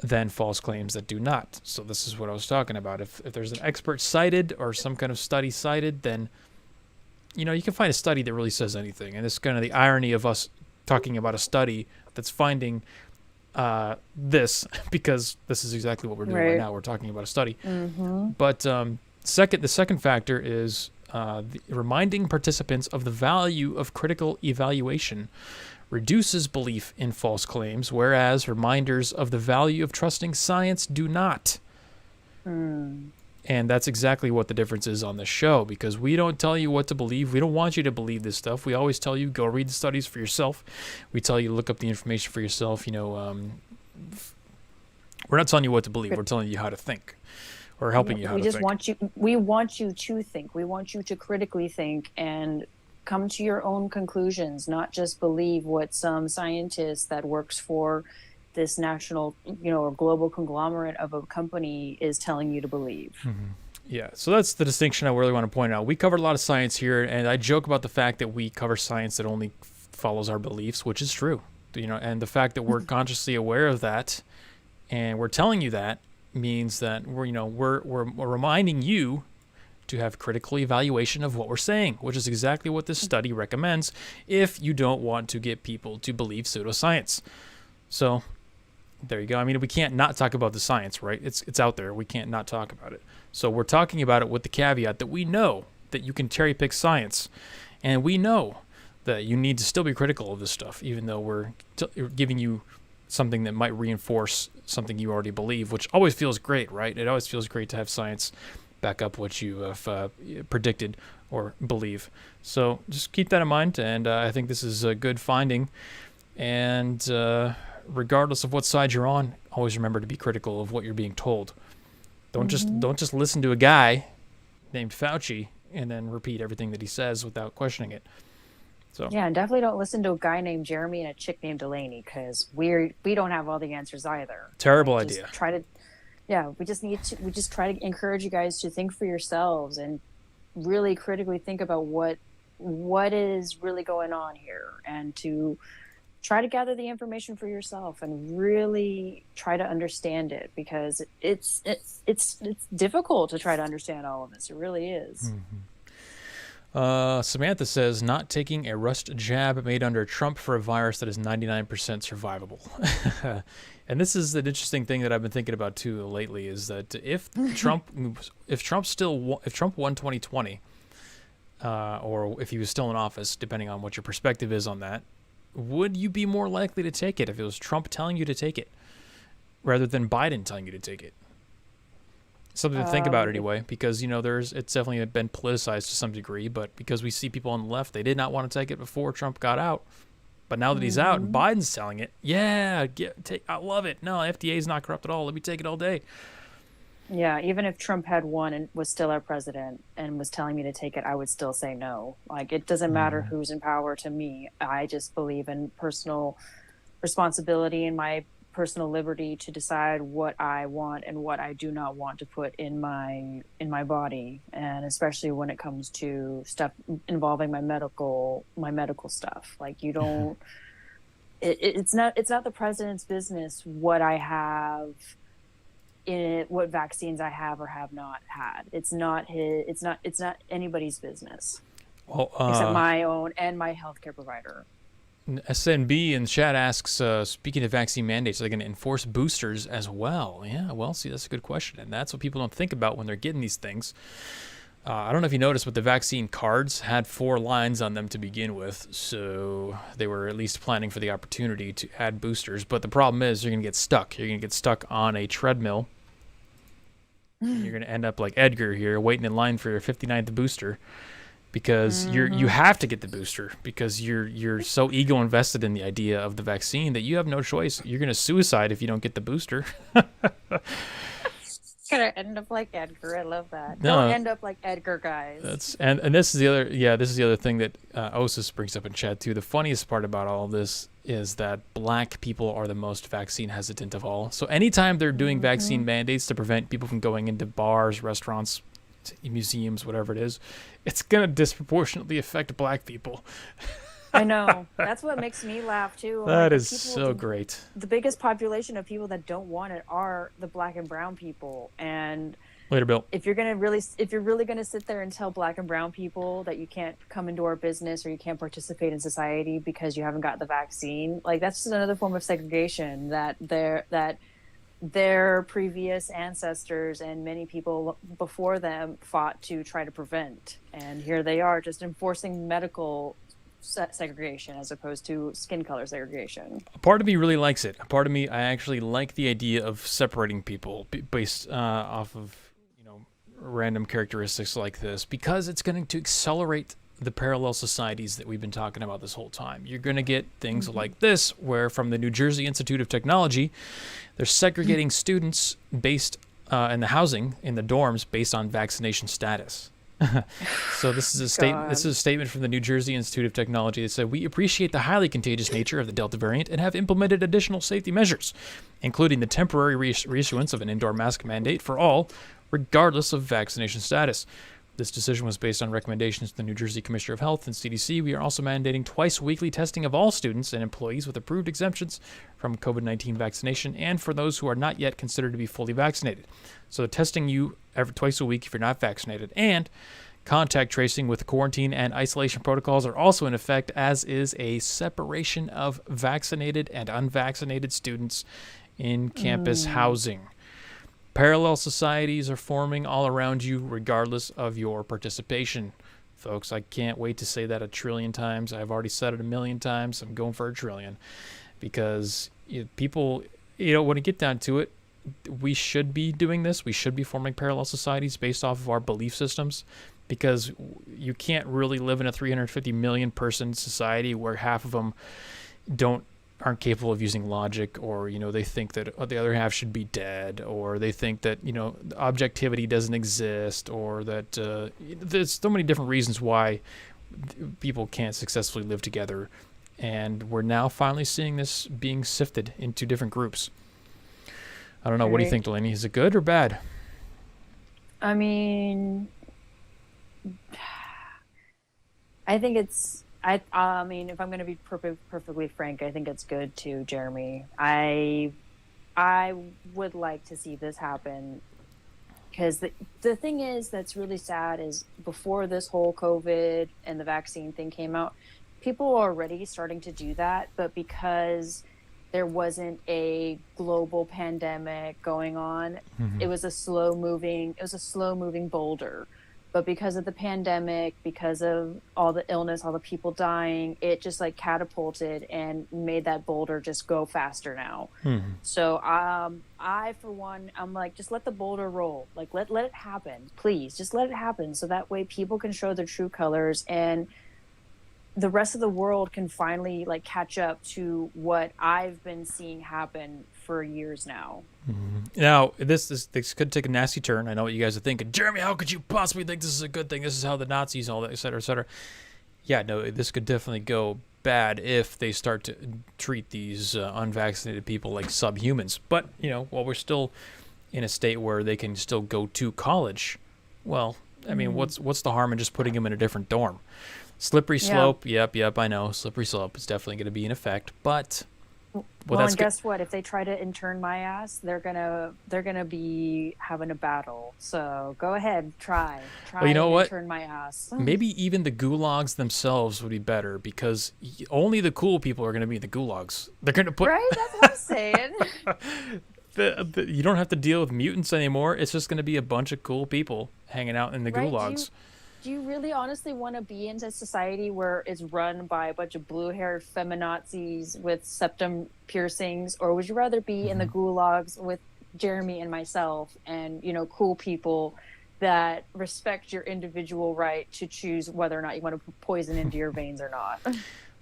S1: than false claims that do not. So this is what I was talking about. If there's an expert cited or some kind of study cited, then you can find a study that really says anything. And it's kind of the irony of us talking about a study that's finding this, because this is exactly what we're doing right now. We're talking about a study. Mm-hmm. But the second factor is reminding participants of the value of critical evaluation reduces belief in false claims, whereas reminders of the value of trusting science do not. And that's exactly what the difference is on this show, because we don't tell you what to believe. We don't want you to believe this stuff. We always tell you, go read the studies for yourself. We tell you to look up the information for yourself. We're not telling you what to believe. We're telling you how to think, or helping you how to think.
S2: We want you to think. We want you to critically think and come to your own conclusions, not just believe what some scientist that works for this national, or global conglomerate of a company is telling you to believe.
S1: Mm-hmm. Yeah, so that's the distinction I really want to point out. We covered a lot of science here, and I joke about the fact that we cover science that only follows our beliefs, which is true. And the fact that we're consciously aware of that, and we're telling you that, means that we're reminding you to have critical evaluation of what we're saying, which is exactly what this study recommends if you don't want to get people to believe pseudoscience. So there you go. I mean, we can't not talk about the science, right? It's out there. We can't not talk about it. So we're talking about it with the caveat that we know that you can cherry pick science, and we know that you need to still be critical of this stuff, even though we're giving you something that might reinforce something you already believe, which always feels great, right? It always feels great to have science back up what you have predicted or believe. So just keep that in mind, and I think this is a good finding. And regardless of what side you're on, always remember to be critical of what you're being told. Don't just listen to a guy named Fauci and then repeat everything that he says without questioning it. So
S2: yeah, and definitely don't listen to a guy named Jeremy and a chick named Delaney, because we don't have all the answers either.
S1: Terrible idea.
S2: We just try to encourage you guys to think for yourselves and really critically think about what is really going on here, and to try to gather the information for yourself and really try to understand it, because it's difficult to try to understand all of this. It really is.
S1: Mm-hmm. Samantha says, not taking a rust jab made under Trump for a virus that is 99% survivable. And this is an interesting thing that I've been thinking about too lately, is that if Trump won 2020, or if he was still in office, depending on what your perspective is on that, would you be more likely to take it if it was Trump telling you to take it rather than Biden telling you to take it? Something to think about anyway, because it's definitely been politicized to some degree, but because we see people on the left, they did not want to take it before Trump got out, but now that he's out and Biden's telling it, I love it. No, FDA is not corrupt at all. Let me take it all day.
S2: Yeah, even if Trump had won and was still our president and was telling me to take it, I would still say no. Like, it doesn't matter who's in power to me. I just believe in personal responsibility and my personal liberty to decide what I want and what I do not want to put in my body, and especially when it comes to stuff involving my medical stuff. Like, you don't it's not the president's business what I have in it, what vaccines I have or have not had. It's not anybody's business
S1: Well,
S2: except my own and my healthcare provider.
S1: SNB in chat asks, speaking of vaccine mandates, are they going to enforce boosters as well? Yeah, well, see, that's a good question. And that's what people don't think about when they're getting these things. I don't know if you noticed, but the vaccine cards had 4 lines on them to begin with. So they were at least planning for the opportunity to add boosters. But the problem is you're going to get stuck. You're going to get stuck on a treadmill. You're going to end up like Edgar here, waiting in line for your 59th booster. Because you have to get the booster because you're so ego invested in the idea of the vaccine that you have no choice. You're gonna suicide if you don't get the booster.
S2: Gonna end up like Edgar. I love that.
S1: No,
S2: Don't end up like Edgar, guys.
S1: That's and this is the other thing that Osis brings up in chat too. The funniest part about all of this is that black people are the most vaccine hesitant of all. So anytime they're doing vaccine mandates to prevent people from going into bars, restaurants, museums, whatever it is, it's gonna disproportionately affect black people.
S2: I know. That's what makes me laugh too.
S1: That is so great.
S2: The biggest population of people that don't want it are the black and brown people. And
S1: later, Bill.
S2: If you're really gonna sit there and tell black and brown people that you can't come into our business or you can't participate in society because you haven't got the vaccine, like, that's just another form of segregation that their previous ancestors and many people before them fought to try to prevent. And here they are just enforcing medical segregation as opposed to skin color segregation.
S1: A part of me really likes it. A part of me, I actually like the idea of separating people based off of random characteristics like this, because it's going to accelerate the parallel societies that we've been talking about this whole time. You're going to get things like this, where from the New Jersey Institute of Technology, they're segregating students based in the housing in the dorms based on vaccination status. So this is a statement. This is a statement from the New Jersey Institute of Technology that said, "We appreciate the highly contagious nature of the Delta variant and have implemented additional safety measures, including the temporary reissuance of an indoor mask mandate for all, regardless of vaccination status. This decision was based on recommendations to the New Jersey Commissioner of Health and CDC. We are also mandating twice-weekly testing of all students and employees with approved exemptions from COVID-19 vaccination and for those who are not yet considered to be fully vaccinated. So they're testing you twice a week if you're not vaccinated. And contact tracing with quarantine and isolation protocols are also in effect, as is a separation of vaccinated and unvaccinated students in campus housing. Parallel societies are forming all around you, regardless of your participation." Folks, I can't wait to say that 1 trillion times. I've already said it 1 million times. I'm going for 1 trillion. Because people, when you get down to it, we should be doing this. We should be forming parallel societies based off of our belief systems. Because you can't really live in a 350 million person society where half of them aren't capable of using logic, or they think that the other half should be dead, or they think that objectivity doesn't exist, or that there's so many different reasons why people can't successfully live together. And we're now finally seeing this being sifted into different groups. I don't know. What do you think, Delaney? Is it good or bad?
S2: I mean, I think it's. I mean, if I'm going to be perfectly frank, I think it's good too, Jeremy. I would like to see this happen, because the thing is that's really sad is before this whole COVID and the vaccine thing came out, people were already starting to do that, but because there wasn't a global pandemic going on, it was a slow moving boulder. But because of the pandemic, because of all the illness, all the people dying, it just like catapulted and made that boulder just go faster now. So I, for one, I'm like, just let the boulder roll. Like, let it happen. Please, just let it happen. So that way people can show their true colors. And the rest of the world can finally like catch up to what I've been seeing happen for years now.
S1: Now, this could take a nasty turn. I know what you guys are thinking. Jeremy, how could you possibly think this is a good thing? This is how the Nazis, all that, et cetera, et cetera. Yeah, no, this could definitely go bad if they start to treat these unvaccinated people like subhumans. But, while we're still in a state where they can still go to college, well, I mean, what's the harm in just putting them in a different dorm? Slippery slope. Yep, I know. Slippery slope is definitely going to be in effect. But
S2: and guess what? If they try to intern my ass, they're gonna be having a battle. So go ahead, try.
S1: Well, you know what?
S2: Intern my ass.
S1: Maybe even the gulags themselves would be better because only the cool people are going to be in the gulags. They're going to put
S2: right. That's what I'm saying.
S1: You don't have to deal with mutants anymore. It's just going to be a bunch of cool people hanging out in the gulags.
S2: Do you really honestly want to be in a society where it's run by a bunch of blue-haired feminazis with septum piercings, or would you rather be in the gulags with Jeremy and myself and, cool people that respect your individual right to choose whether or not you want to put poison into your veins or not?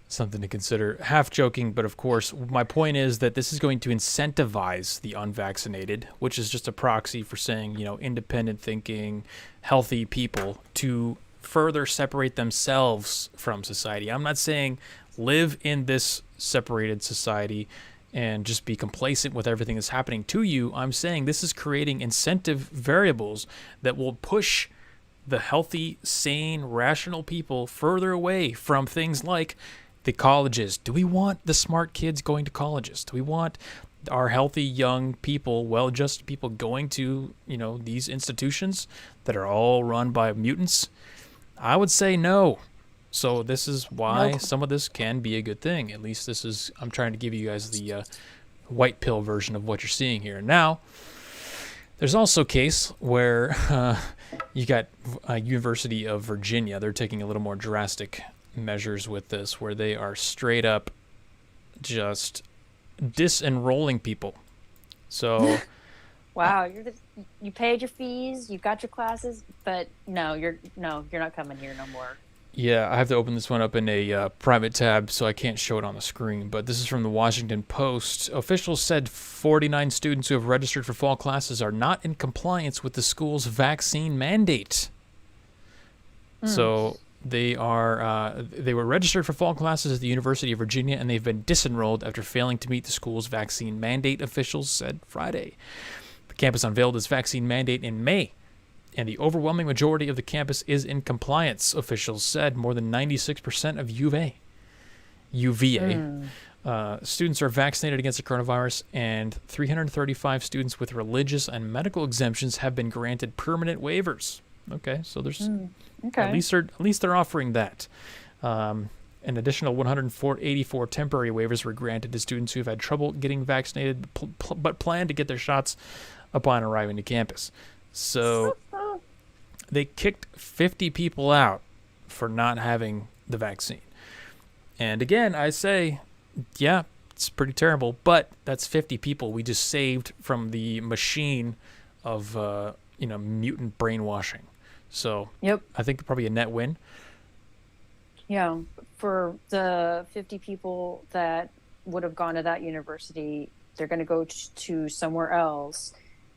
S1: Something to consider. Half joking, but of course, my point is that this is going to incentivize the unvaccinated, which is just a proxy for saying, independent thinking, healthy people to further separate themselves from society. I'm not saying live in this separated society and just be complacent with everything that's happening to you. I'm saying this is creating incentive variables that will push the healthy, sane, rational people further away from things like the colleges. Do we want the smart kids going to colleges? Do we want our healthy young people, well-adjusted people going to, these institutions that are all run by mutants? I would say no. So this is why some of this can be a good thing. At least I'm trying to give you guys the white pill version of what you're seeing here. Now, there's also a case where you got University of Virginia. They're taking a little more drastic measures with this, where they are straight up just disenrolling people. So
S2: wow, you paid your fees, you got your classes, but you're not coming here no more.
S1: Yeah, I have to open this one up in a private tab, so I can't show it on the screen. But this is from the Washington Post. Officials said 49 students who have registered for fall classes are not in compliance with the school's vaccine mandate. So they were registered for fall classes at the University of Virginia, and they've been disenrolled after failing to meet the school's vaccine mandate, officials said Friday. The campus unveiled its vaccine mandate in May, and the overwhelming majority of the campus is in compliance, officials said. More than 96% of UVA students are vaccinated against the coronavirus, and 335 students with religious and medical exemptions have been granted permanent waivers. Okay, so there's at least they're offering that. An additional 184 temporary waivers were granted to students who have had trouble getting vaccinated but plan to get their shots upon arriving to campus. So they kicked 50 people out for not having the vaccine. And again, I say, yeah, it's pretty terrible, but that's 50 people we just saved from the machine of mutant brainwashing. So I think probably a net win.
S2: Yeah, for the 50 people that would have gone to that university, they're going to go to somewhere else,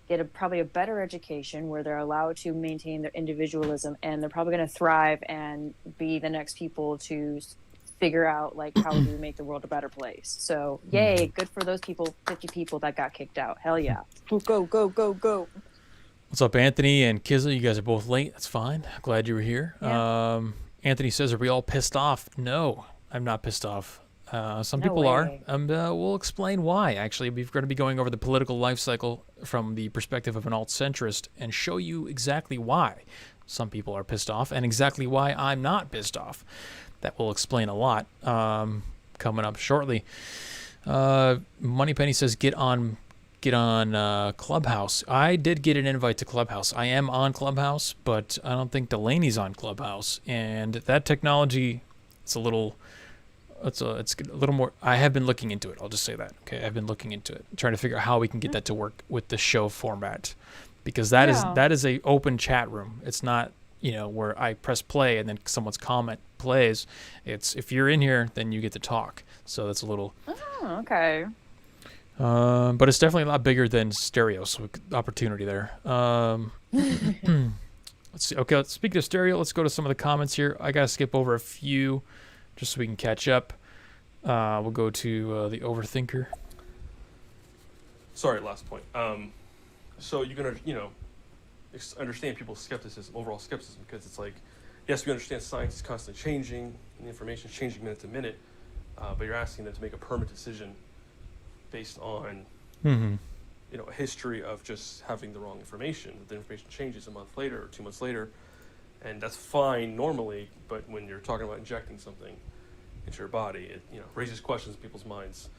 S2: get probably a better education where they're allowed to maintain their individualism, and they're probably going to thrive and be the next people to figure out how do we make the world a better place. So yay, good for those people, 50 people that got kicked out. Hell yeah. Go.
S1: What's up, Anthony and Kizza? You guys are both late. That's fine. Glad you were here. Yeah. Anthony says, are we all pissed off? No, I'm not pissed off. Some people are. We'll explain why, actually. We're going to be going over the political life cycle from the perspective of an alt-centrist and show you exactly why some people are pissed off and exactly why I'm not pissed off. That will explain a lot coming up shortly. Moneypenny says, get on Clubhouse. I did get an invite to Clubhouse. I am on Clubhouse, but I don't think Delaney's on Clubhouse. And that technology, it's a little more. I have been looking into it. I'll just say that. Okay, I've been looking into it, trying to figure out how we can get that to work with the show format, because that is a open chat room. It's not where I press play and then someone's comment plays. It's if you're in here, then you get to talk. So that's a little.
S2: Oh, okay.
S1: But it's definitely a lot bigger than stereo, so opportunity there. Let's see. Okay, speaking of stereo, let's go to some of the comments here. I gotta skip over a few, just so we can catch up. We'll go to the overthinker.
S5: Sorry, last point. So you're gonna, understand people's skepticism, overall skepticism, because it's like, yes, we understand science is constantly changing, and the information is changing minute to minute, but you're asking them to make a permanent decision based on, a history of just having the wrong information. The information changes a month later or 2 months later, and that's fine normally, but when you're talking about injecting something into your body, it raises questions in people's minds,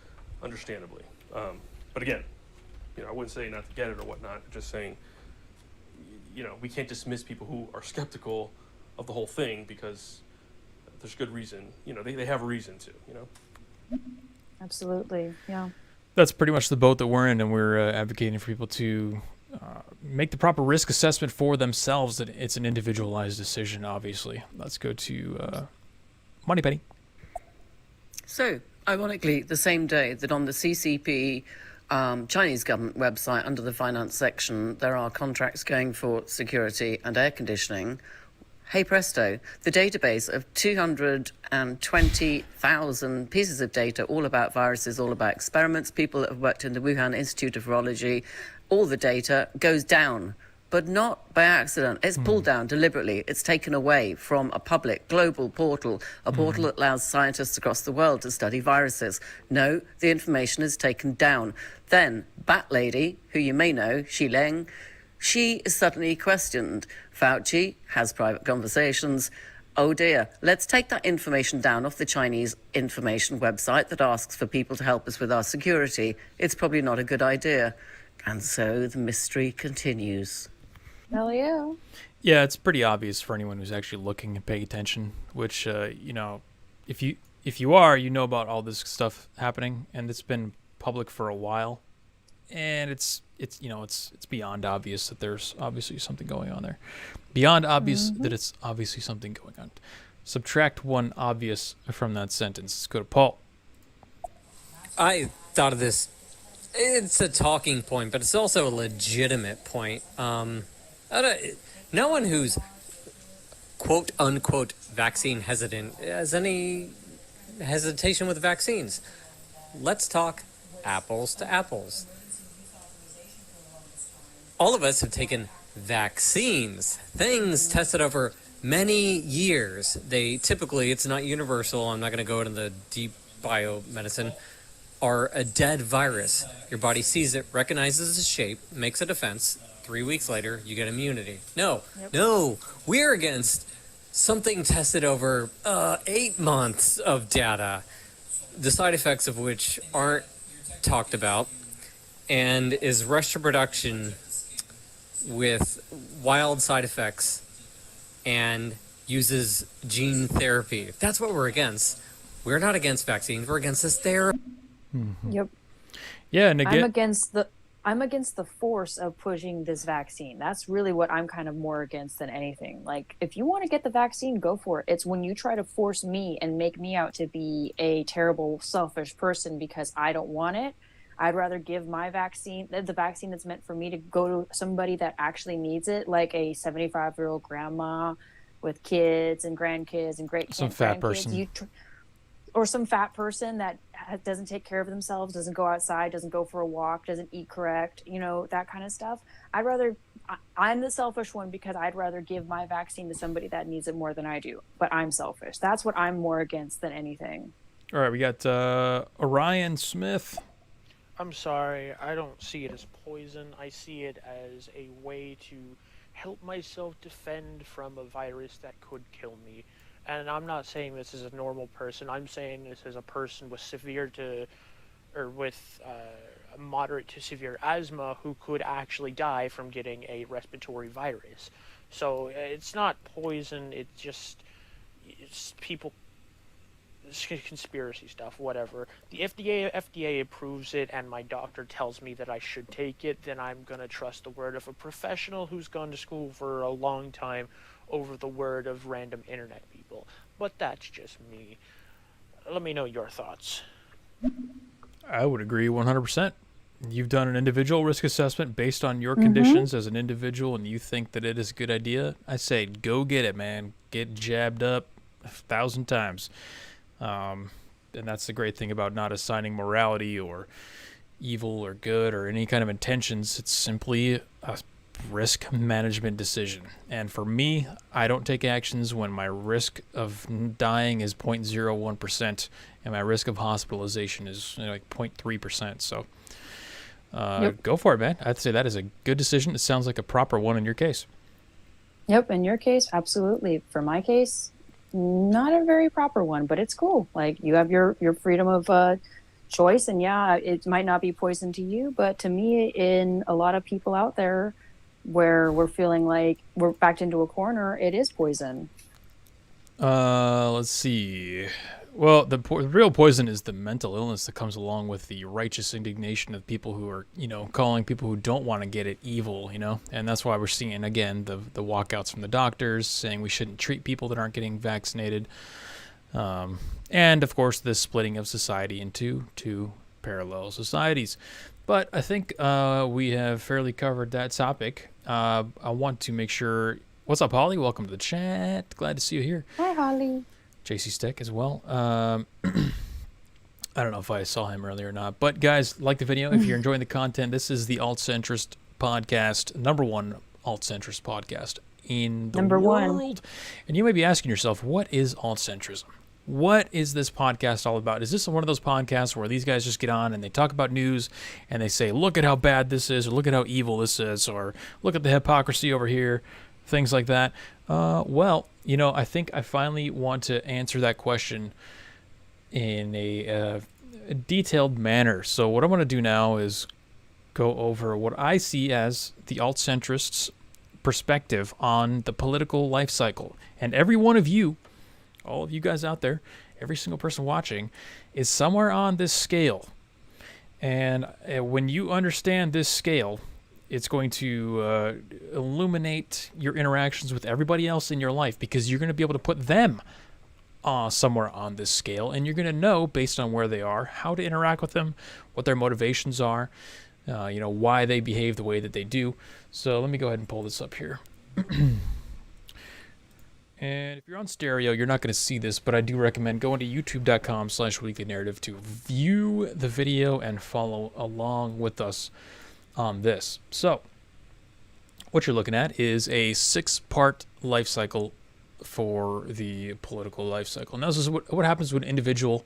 S5: understandably. But again, I wouldn't say not to get it or whatnot, just saying, we can't dismiss people who are skeptical of the whole thing because there's good reason. They have a reason to,
S2: Absolutely. Yeah.
S1: That's pretty much the boat that we're in, and we're advocating for people to make the proper risk assessment for themselves. That it's an individualized decision, obviously. Let's go to Moneypenny.
S4: So, ironically, the same day that on the CCP Chinese government website under the finance section, there are contracts going for security and air conditioning. Hey presto, the database of 220,000 pieces of data, all about viruses, all about experiments, people that have worked in the Wuhan Institute of Virology, all the data goes down, but not by accident. It's pulled down deliberately. It's taken away from a public global portal, a portal that allows scientists across the world to study viruses. No, the information is taken down. Then, Bat Lady, who you may know, Xi Leng, she is suddenly questioned. Fauci has private conversations. Oh dear, let's take that information down off the Chinese information website that asks for people to help us with our security. It's probably not a good idea. And so the mystery continues.
S2: Hell yeah.
S1: Yeah, it's pretty obvious for anyone who's actually looking and paying attention, which, if you are, about all this stuff happening, and it's been public for a while, and it's beyond obvious that there's obviously something going on there. Beyond obvious that it's obviously something going on. Subtract one obvious from that sentence. Let's go to Paul.
S3: I thought of this. It's a talking point, but it's also a legitimate point. No one who's quote unquote vaccine hesitant has any hesitation with vaccines. Let's talk apples to apples. All of us have taken vaccines, things tested over many years. It's not universal. I'm not going to go into the deep biomedicine. Are a dead virus. Your body sees it, recognizes the shape, makes a defense. 3 weeks later, you get immunity. No, we're against something tested over 8 months of data, the side effects of which aren't talked about, and is rushed to production with wild side effects and uses gene therapy. That's what we're against. We're not against vaccines. We're against this therapy.
S2: Yep.
S1: Yeah, and again,
S2: I'm against the force of pushing this vaccine. That's really what I'm kind of more against than anything. Like, if you want to get the vaccine, go for it. It's when you try to force me and make me out to be a terrible, selfish person because I don't want it. I'd rather give my vaccine, the vaccine that's meant for me, to go to somebody that actually needs it, like a 75-year-old grandma with kids and grandkids and great
S1: some fat
S2: grandkids.
S1: person.
S2: Or some fat person that doesn't take care of themselves, doesn't go outside, doesn't go for a walk, doesn't eat correct, that kind of stuff. I'm the selfish one because I'd rather give my vaccine to somebody that needs it more than I do. But I'm selfish. That's what I'm more against than anything.
S1: All right, we got Orion Smith.
S6: I'm sorry, I don't see it as poison. I see it as a way to help myself defend from a virus that could kill me. And I'm not saying this is a normal person. I'm saying this is a person with a moderate to severe asthma who could actually die from getting a respiratory virus. So it's not poison. It's people conspiracy stuff, whatever. The FDA approves it, and my doctor tells me that I should take it. Then I'm gonna trust the word of a professional who's gone to school for a long time over the word of random internet people. But that's just me. Let me know your thoughts.
S1: I would agree 100%. You've done an individual risk assessment based on your conditions as an individual, and you think that it is a good idea. I say go get it, man. Get jabbed up 1,000 times. And that's the great thing about not assigning morality or evil or good or any kind of intentions. It's simply a risk management decision. And for me, I don't take actions when my risk of dying is 0.01% and my risk of hospitalization is like 0.3%. So go for it, man. I'd say that is a good decision. It sounds like a proper one in your case.
S2: Yep, in your case, absolutely. For my case, not a very proper one, but it's cool. Like, you have your freedom of choice, and yeah, it might not be poison to you, but to me, in a lot of people out there where we're feeling like we're backed into a corner, it is poison.
S1: Let's see. Well, the real poison is the mental illness that comes along with the righteous indignation of people who are, calling people who don't want to get it evil, and that's why we're seeing, again, the walkouts from the doctors saying we shouldn't treat people that aren't getting vaccinated. And, of course, the splitting of society into two parallel societies. But I think we have fairly covered that topic. I want to make sure... What's up, Holly? Welcome to the chat. Glad to see you here.
S2: Hi, Holly.
S1: JC Steck as well. I don't know if I saw him earlier or not. But, guys, like the video. If you're enjoying the content, this is the Alt-Centrist podcast, #1 Alt-Centrist podcast in the world. And you may be asking yourself, what is alt-centrism? What is this podcast all about? Is this one of those podcasts where these guys just get on and they talk about news and they say, look at how bad this is, or look at how evil this is, or look at the hypocrisy over here, things like that? Well, I think I finally want to answer that question in a detailed manner. So what I want to do now is go over what I see as the alt-centrists' perspective on the political life cycle. And every one of you, all of you guys out there, every single person watching, is somewhere on this scale. And when you understand this scale, it's going to illuminate your interactions with everybody else in your life, because you're going to be able to put them somewhere on this scale, and you're going to know, based on where they are, how to interact with them, what their motivations are, why they behave the way that they do. So let me go ahead and pull this up here. And if you're on stereo, you're not going to see this, but I do recommend going to youtube.com/weeklynarrative to view the video and follow along with us on this. So what you're looking at is a 6-part life cycle for the political life cycle. Now, this is what happens with an individual,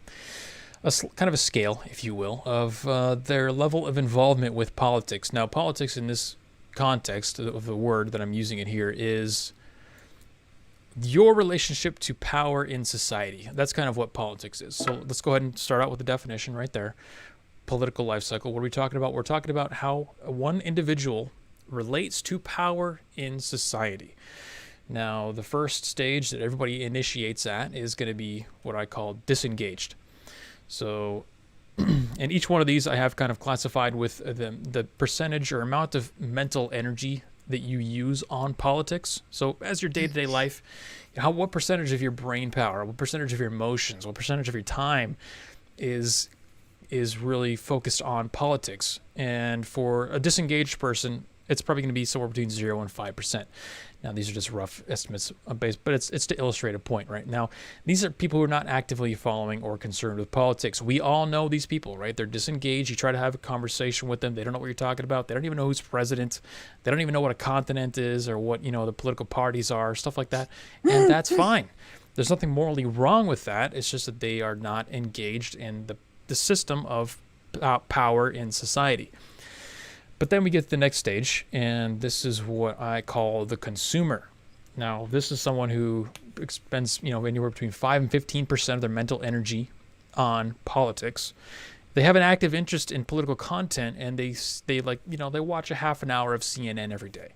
S1: kind of a scale, if you will, of their level of involvement with politics. Now, politics in this context of the word that I'm using it here is your relationship to power in society. That's kind of what politics is. So let's go ahead and start out with the definition right there. Political life cycle. What are we talking about? We're talking about how one individual relates to power in society. Now, the first stage that everybody initiates at is going to be what I call disengaged. So, and each one of these I have kind of classified with the percentage or amount of mental energy that you use on politics. So as your day-to-day life, what percentage of your brain power, what percentage of your emotions, what percentage of your time is really focused on politics? And for a disengaged person, it's probably going to be somewhere between 0 and 5%. Now, these are just rough estimates based, but it's to illustrate a point, right? Now, these are people who are not actively following or concerned with politics. We all know these people, right? They're disengaged. You try to have a conversation with them. They don't know what you're talking about. They don't even know who's president. They don't even know what a continent is or what, the political parties are, stuff like that. And that's fine. There's nothing morally wrong with that. It's just that they are not engaged in the system of power in society. But then we get to the next stage, and this is what I call the consumer. Now, this is someone who spends, anywhere between 5 and 15% of their mental energy on politics. They have an active interest in political content, and they watch a half an hour of CNN every day.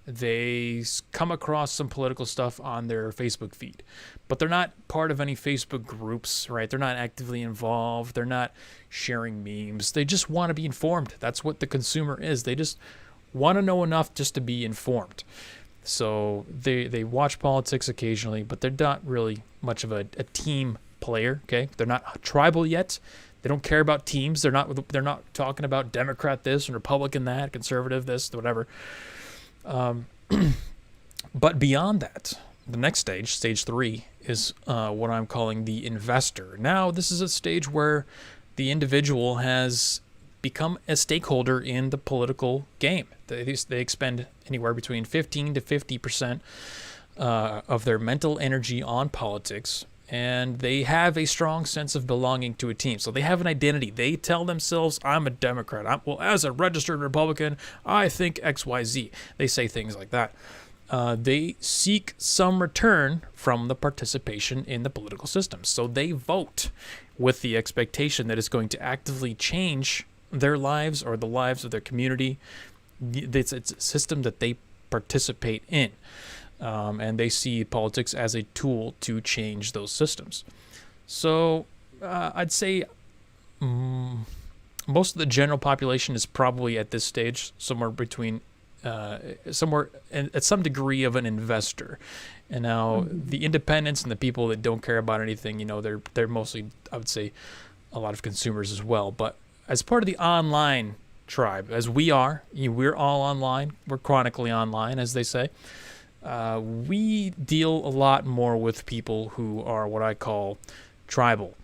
S1: they come across some political stuff on their Facebook feed, but they're not part of any Facebook groups, right? They're not actively involved. They're not sharing memes. They just want to be informed. That's what the consumer is. They just want to know enough just to be informed. So they watch politics occasionally, but they're not really much of a team player, okay? They're not tribal yet. They don't care about teams. They're not talking about Democrat this and Republican that, conservative this, whatever. But beyond that, the next stage, stage 3, is what I'm calling the investor. Now, this is a stage where the individual has become a stakeholder in the political game. They expend anywhere between 15 to 50% of their mental energy on politics, and they have a strong sense of belonging to a team. So they have an identity. They tell themselves, I'm a Democrat. Well, as a registered Republican, I think XYZ. They say things like that. They seek some return from the participation in the political system. So they vote with the expectation that it's going to actively change their lives or the lives of their community. It's a system that they participate in. And they see politics as a tool to change those systems. So I'd say most of the general population is probably at this stage somewhere between at some degree of an investor. And now the independents and the people that don't care about anything, they're mostly, I would say, a lot of consumers as well. But as part of the online tribe, as we're all online, we're chronically online, as they say. We deal a lot more with people who are what I call tribal.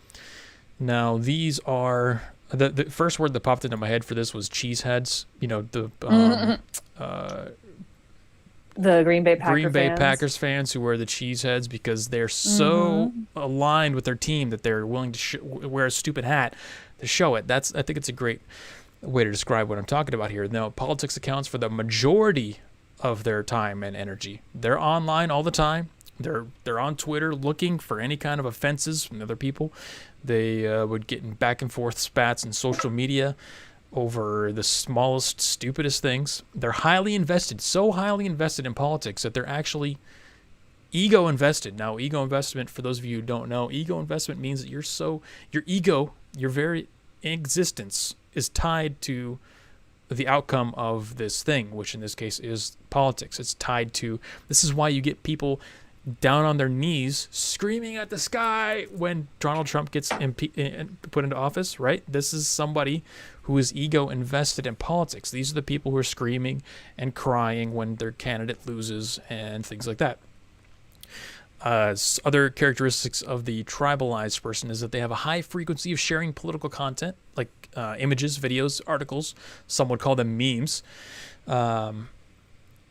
S1: Now, these are the first word that popped into my head for this was cheeseheads.
S2: The Green Bay
S1: Packers fans who wear the cheeseheads because they're so aligned with their team that they're willing to wear a stupid hat to show it. I think it's a great way to describe what I'm talking about here. Now, politics accounts for the majority of their time and energy. They're online all the time. They're on Twitter looking for any kind of offenses from other people. They would get in back and forth spats in social media over the smallest, stupidest things. They're highly invested, so highly invested in politics that they're actually ego invested. Now, ego investment, for those of you who don't know, ego investment means that your ego, your very existence is tied to the outcome of this thing, which in this case is politics. It's tied to, this is why you get people down on their knees screaming at the sky when Donald Trump gets put into office, right? This is somebody who is ego invested in politics. These are the people who are screaming and crying when their candidate loses and things like that. Other characteristics of the tribalized person is that they have a high frequency of sharing political content, like images, videos, articles. Some would call them memes.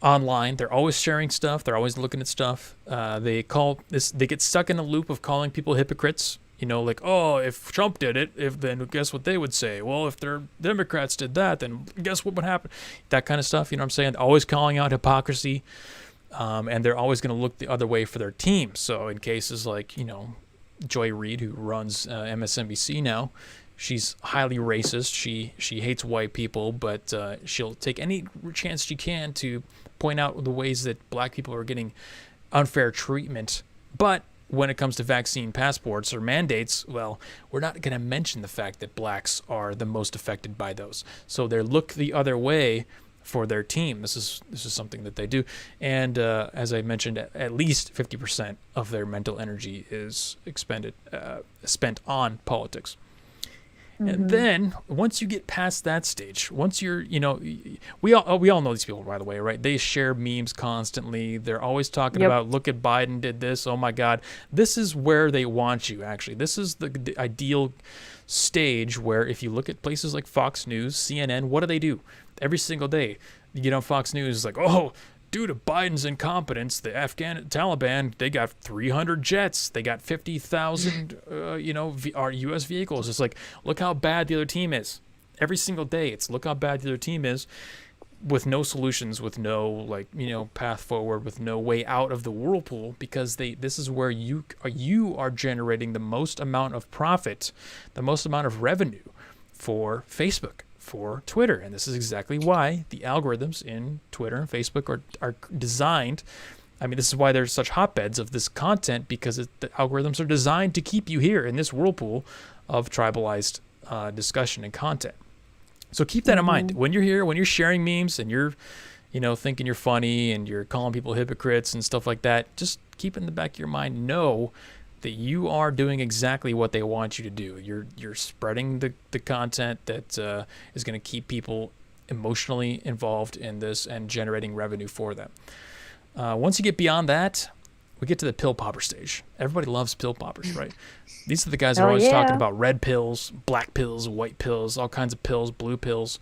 S1: Online, they're always sharing stuff. They're always looking at stuff. They get stuck in a loop of calling people hypocrites. Like, oh, if Trump did it, then guess what they would say? Well, if their Democrats did that, then guess what would happen? That kind of stuff. You know what I'm saying? Always calling out hypocrisy. And they're always going to look the other way for their team. So in cases like, Joy Reid, who runs MSNBC now, she's highly racist. She hates white people, but she'll take any chance she can to point out the ways that black people are getting unfair treatment. But when it comes to vaccine passports or mandates, well, we're not going to mention the fact that blacks are the most affected by those. So they look the other way for their team. This is something that they do. And as I mentioned, at least 50% of their mental energy is spent on politics. And then once you get past that stage, once you're, we all know these people, by the way, right? They share memes constantly. They're always talking about, look at Biden did this. Oh my God. This is where they want you, actually. This is the ideal stage where if you look at places like Fox News, CNN, what do? Every single day, you get on Fox News, it's like, oh, due to Biden's incompetence, the Afghan Taliban, they got 300 jets. They got 50,000, U.S. vehicles. It's like, look how bad the other team is. Every single day, it's look how bad the other team is with no solutions, with no, path forward, with no way out of the whirlpool, because this is where you are generating the most amount of profit, the most amount of revenue for Facebook, for Twitter. And this is exactly why the algorithms in Twitter and Facebook are designed. I mean, this is why there's such hotbeds of this content, because the algorithms are designed to keep you here in this whirlpool of tribalized discussion and content. So keep that in mind when you're here, when you're sharing memes and you're, thinking you're funny and you're calling people hypocrites and stuff like that. Just keep it in the back of your mind. Know that you are doing exactly what they want you to do. You're spreading the content that is going to keep people emotionally involved in this and generating revenue for them. Once you get beyond that, we get to the pill popper stage. Everybody loves pill poppers, right? These are the guys who are always talking about red pills, black pills, white pills, all kinds of pills, blue pills.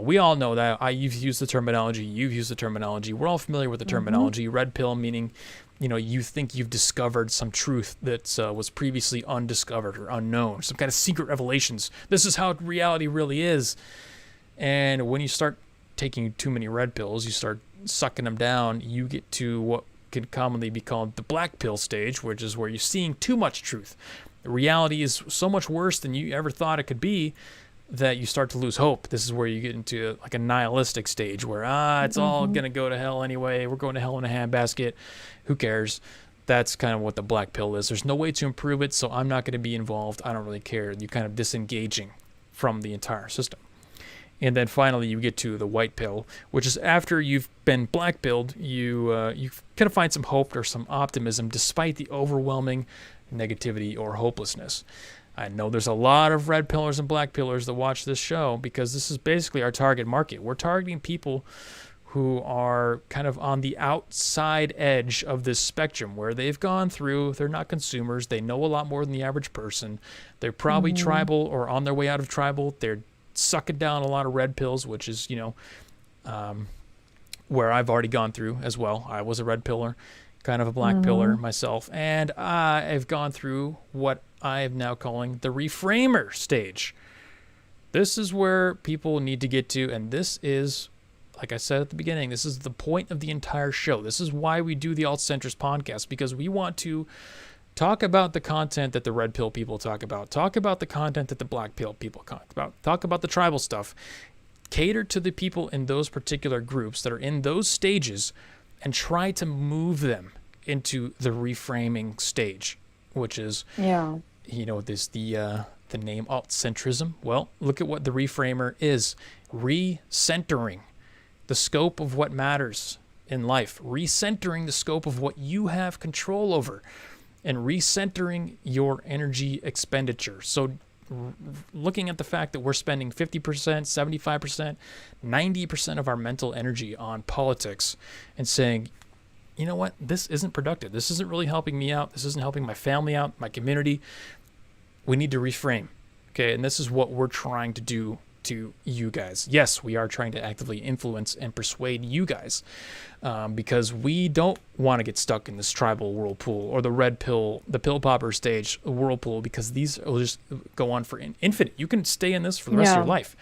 S1: We all know that. You've used the terminology. You've used the terminology. We're all familiar with the terminology. Red pill meaning, you think you've discovered some truth that was previously undiscovered or unknown, some kind of secret revelations. This is how reality really is. And when you start taking too many red pills, you start sucking them down, you get to what can commonly be called the black pill stage, which is where you're seeing too much truth. The reality is so much worse than you ever thought it could be that you start to lose hope. This is where you get into like a nihilistic stage where, it's all going to go to hell anyway. We're going to hell in a handbasket. Who cares? That's kind of what the black pill is. There's no way to improve it, so I'm not going to be involved. I don't really care. You're kind of disengaging from the entire system. And then finally, you get to the white pill, which is after you've been black-pilled, you kind of find some hope or some optimism despite the overwhelming negativity or hopelessness. I know there's a lot of red pillars and black pillars that watch this show because this is basically our target market. We're targeting people who are kind of on the outside edge of this spectrum where they've gone through, they're not consumers, they know a lot more than the average person, they're probably tribal or on their way out of tribal, they're sucking down a lot of red pills, which is, where I've already gone through as well. I was a red pillar, kind of a black pillar myself, and I've gone through what I am now calling the reframer stage. This is where people need to get to, and this is, like I said at the beginning, this is the point of the entire show. This is why we do the Alt-Centrist podcast, because we want to talk about the content that the red pill people talk about. Talk about the content that the black pill people talk about. Talk about the tribal stuff. Cater to the people in those particular groups that are in those stages and try to move them into the reframing stage, which is, the name alt-centrism. Well, look at what the reframer is. Recentering the scope of what matters in life. Recentering the scope of what you have control over. And recentering your energy expenditure. So looking at the fact that we're spending 50%, 75%, 90% of our mental energy on politics and saying, you know what, this isn't productive. This isn't really helping me out. This isn't helping my family out, my community. We need to reframe. Okay, and this is what we're trying to do to you guys. Yes, we are trying to actively influence and persuade you guys because we don't want to get stuck in this tribal whirlpool or the red pill, the pill popper stage whirlpool, because these will just go on for infinite. You can stay in this for the rest of your life.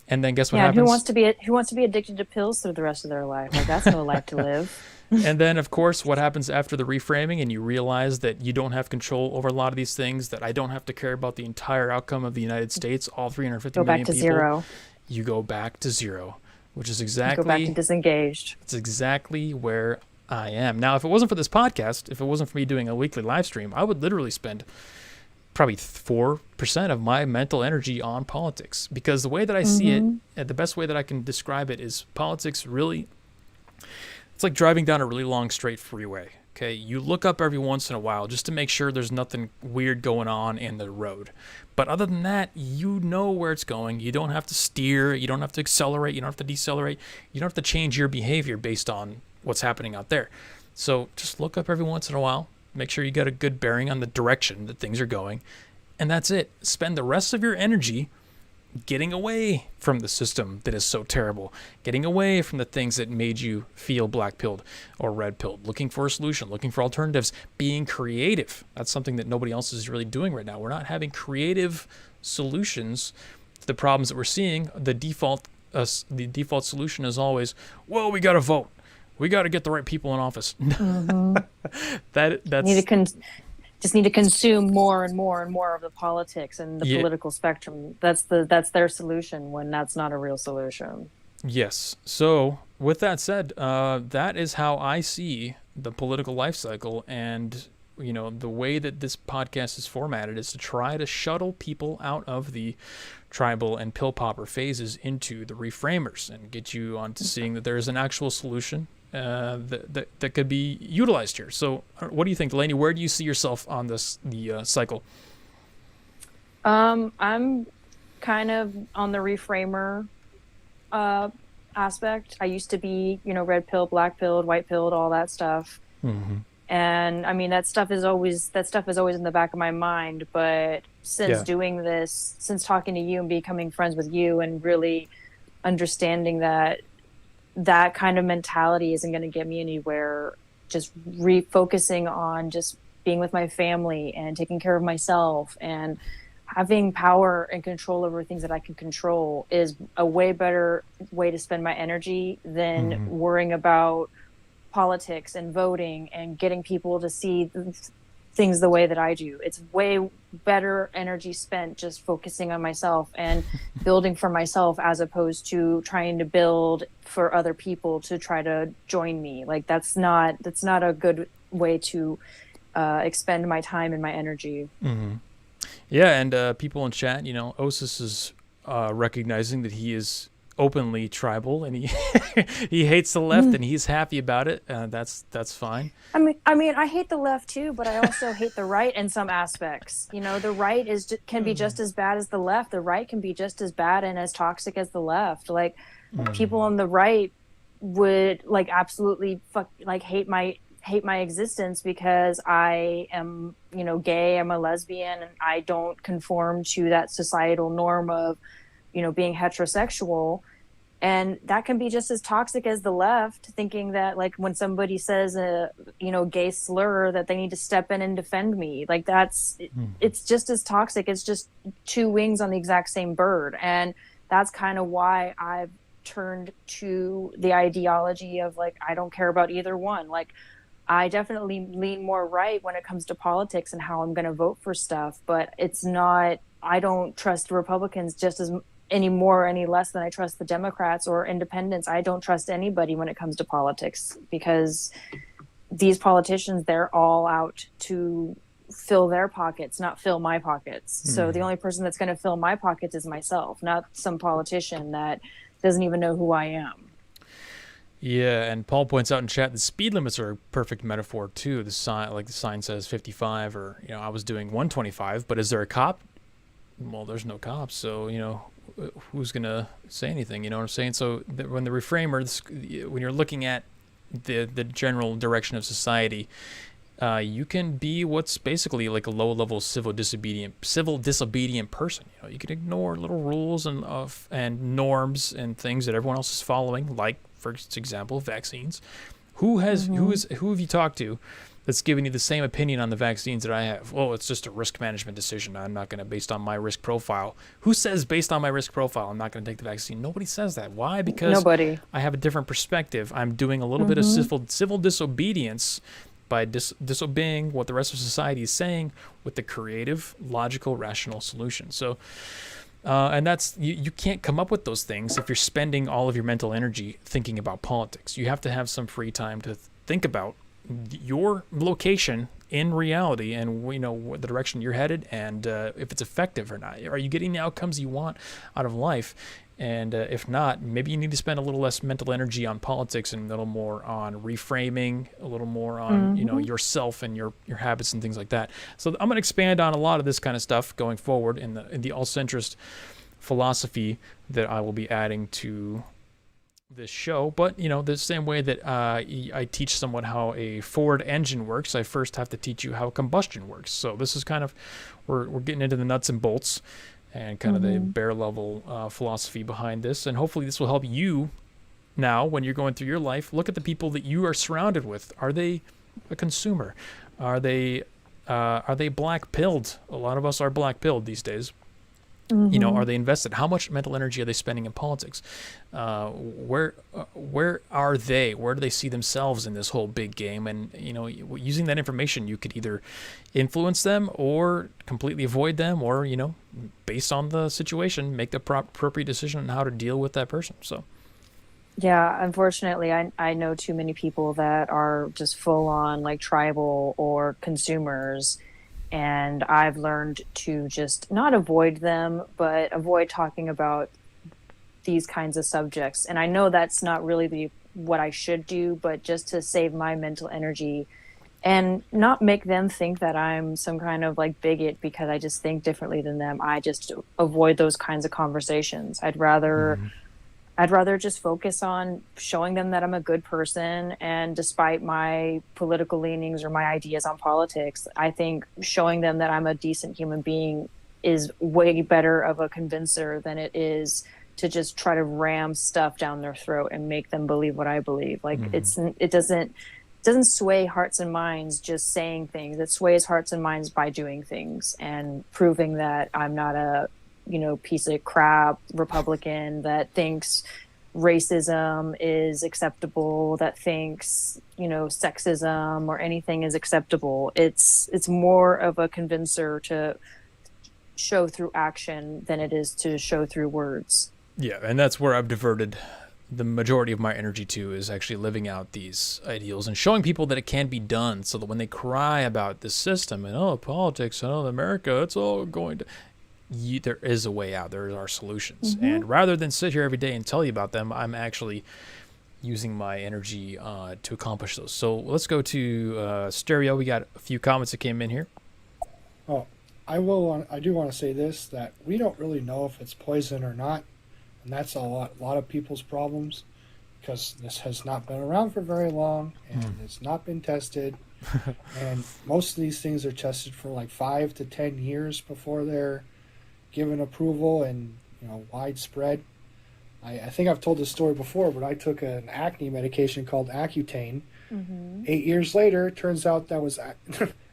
S1: And then guess what happens?
S2: Who wants to be addicted to pills through the rest of their life? Like, that's no life to live.
S1: And then, of course, what happens after the reframing and you realize that you don't have control over a lot of these things, that I don't have to care about the entire outcome of the United States, all 350 million people. Go back to zero. You go back to zero, which is exactly...
S2: You go back to disengaged.
S1: It's exactly where I am. Now, if it wasn't for this podcast, if it wasn't for me doing a weekly live stream, I would literally spend probably 4% of my mental energy on politics. Because the way that I see it, and the best way that I can describe it is politics really... It's like driving down a really long straight freeway, okay? You look up every once in a while just to make sure there's nothing weird going on in the road. But other than that, you know where it's going. You don't have to steer. You don't have to accelerate. You don't have to decelerate. You don't have to change your behavior based on what's happening out there. So just look up every once in a while. Make sure you got a good bearing on the direction that things are going. And that's it. Spend the rest of your energy getting away from the system that is so terrible, getting away from the things that made you feel black-pilled or red-pilled, looking for a solution, looking for alternatives, being creative. That's something that nobody else is really doing right now. We're not having creative solutions to the problems that we're seeing. The default solution is always, well, we got to vote. We got to get the right people in office. That's
S2: just need to consume more and more and more of the politics and the political spectrum. That's their solution when that's not a real solution.
S1: Yes. So with that said, that is how I see the political life cycle. And, the way that this podcast is formatted is to try to shuttle people out of the tribal and pill popper phases into the reframers and get you onto seeing that there is an actual solution that could be utilized here. So what do you think, Delaney? Where do you see yourself on the cycle?
S2: I'm kind of on the reframer aspect. I used to be, red pill, black pilled, white pilled, all that stuff.
S1: Mm-hmm.
S2: And I mean, that stuff is always in the back of my mind. But since doing this, since talking to you and becoming friends with you and really understanding that kind of mentality isn't going to get me anywhere, just refocusing on just being with my family and taking care of myself and having power and control over things that I can control is a way better way to spend my energy than worrying about politics and voting and getting people to see things the way that I do. It's way better energy spent just focusing on myself and building for myself as opposed to trying to build for other people to try to join me. Like that's not a good way to expend my time and my energy.
S1: Mm-hmm. Yeah, and people in chat, Osis is recognizing that he is openly tribal and he he hates the left and he's happy about it. That's fine.
S2: I mean I hate the left too, but I also hate the right in some aspects. The right can be just as bad as the left. The right can be just as bad and as toxic as the left. Like people on the right would like absolutely hate my existence because I am, gay, I'm a lesbian, and I don't conform to that societal norm of, being heterosexual. And that can be just as toxic as the left, thinking that like when somebody says a, gay slur that they need to step in and defend me. Like it's just as toxic. It's just two wings on the exact same bird. And that's kind of why I've turned to the ideology of like, I don't care about either one. Like, I definitely lean more right when it comes to politics and how I'm going to vote for stuff, but I don't trust Republicans just as any more or any less than I trust the Democrats or independents. I don't trust anybody when it comes to politics because these politicians, they're all out to fill their pockets, not fill my pockets. So the only person that's going to fill my pockets is myself, not some politician that doesn't even know who I am.
S1: Yeah, and Paul points out in chat the speed limits are a perfect metaphor too. The sign says 55, or I was doing 125. But is there a cop? Well, there's no cops, so who's gonna say anything? You know what I'm saying? So when the reframer, when you're looking at the general direction of society, you can be what's basically like a low-level civil disobedient person. You can ignore little rules and norms and things that everyone else is following, like, for example, vaccines. Who have you talked to that's giving you the same opinion on the vaccines that I have? Well, it's just a risk management decision. I'm not going to, based on my risk profile. Who says based on my risk profile I'm not going to take the vaccine? Nobody says that. Why? Because
S2: nobody.
S1: I have a different perspective. I'm doing a little bit of civil disobedience by disobeying what the rest of society is saying with the creative, logical, rational solution. So, and that's you can't come up with those things if you're spending all of your mental energy thinking about politics. You have to have some free time to think about your location in reality and what the direction you're headed and if it's effective or not. Are you getting the outcomes you want out of life? And if not, maybe you need to spend a little less mental energy on politics and a little more on reframing, a little more on yourself and your habits and things like that. So I'm going to expand on a lot of this kind of stuff going forward in the all-centrist philosophy that I will be adding to this show. But the same way that I teach someone how a Ford engine works, I first have to teach you how combustion works. So this is kind of we're getting into the nuts and bolts and kind of the bare level philosophy behind this. And hopefully this will help you now when you're going through your life. Look at the people that you are surrounded with. Are they a consumer? Are they black-pilled? A lot of us are black-pilled these days. Are they invested? How much mental energy are they spending in politics? Where where are they? Where do they see themselves in this whole big game? And, you know, using that information, you could either influence them or completely avoid them, or, you know, based on the situation, make the appropriate decision on how to deal with that person. So.
S2: Yeah, unfortunately, I know too many people that are just full on like tribal or consumers. And I've learned to just not avoid them, but avoid talking about these kinds of subjects. And I know that's not really what I should do, but just to save my mental energy and not make them think that I'm some kind of like bigot because I just think differently than them. I just avoid those kinds of conversations. I'd rather just focus on showing them that I'm a good person. And despite my political leanings or my ideas on politics, I think showing them that I'm a decent human being is way better of a convincer than it is to just try to ram stuff down their throat and make them believe what I believe. Like it doesn't sway hearts and minds just saying things. It sways hearts and minds by doing things and proving that I'm not a, you know, piece of crap Republican that thinks racism is acceptable, that thinks, you know, sexism or anything is acceptable. It's more of a convincer to show through action than it is to show through words.
S1: Yeah, and that's where I've diverted the majority of my energy to, is actually living out these ideals and showing people that it can be done, so that when they cry about the system and politics and America, it's all going to, there is a way out. There are solutions. And rather than sit here every day and tell you about them, I'm actually using my energy to accomplish those. So let's go to Stereo. We got a few comments that came in here.
S7: Oh, I do want to say this, that we don't really know if it's poison or not. And that's a lot of people's problems, because this has not been around for very long and it's not been tested. And most of these things are tested for like 5 to 10 years before they're given approval and, you know, widespread. I think I've told this story before, but I took an acne medication called Accutane. 8 years later, it turns out that was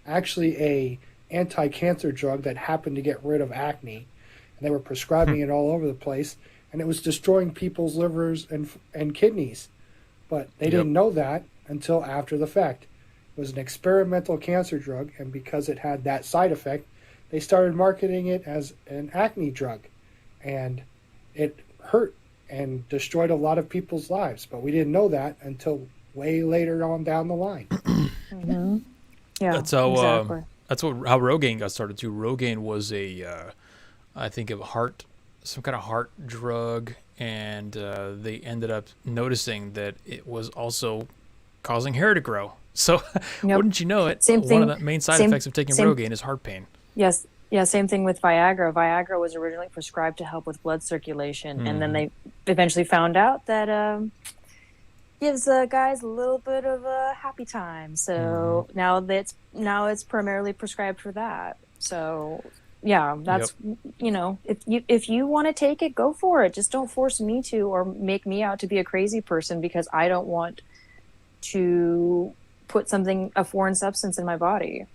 S7: actually a anti-cancer drug that happened to get rid of acne. And they were prescribing it all over the place. And it was destroying people's livers and kidneys. But they didn't know that until after the fact. It was an experimental cancer drug, and because it had that side effect, they started marketing it as an acne drug. And it hurt and destroyed a lot of people's lives. But we didn't know that until way later on down the line.
S2: Yeah,
S1: That's how
S2: exactly.
S1: how Rogaine got started too. Rogaine was I think some kind of heart drug, and they ended up noticing that it was also causing hair to grow. So wouldn't you know it, one of the main side effects of taking Rogaine is heart pain.
S2: Yes. Yeah, same thing with Viagra. Viagra was originally prescribed to help with blood circulation, and then they eventually found out that gives guys a little bit of a happy time. So now it's primarily prescribed for that. So yeah, that's you know, if you want to take it, go for it. Just don't force me to, or make me out to be a crazy person because I don't want to put a foreign substance in my body.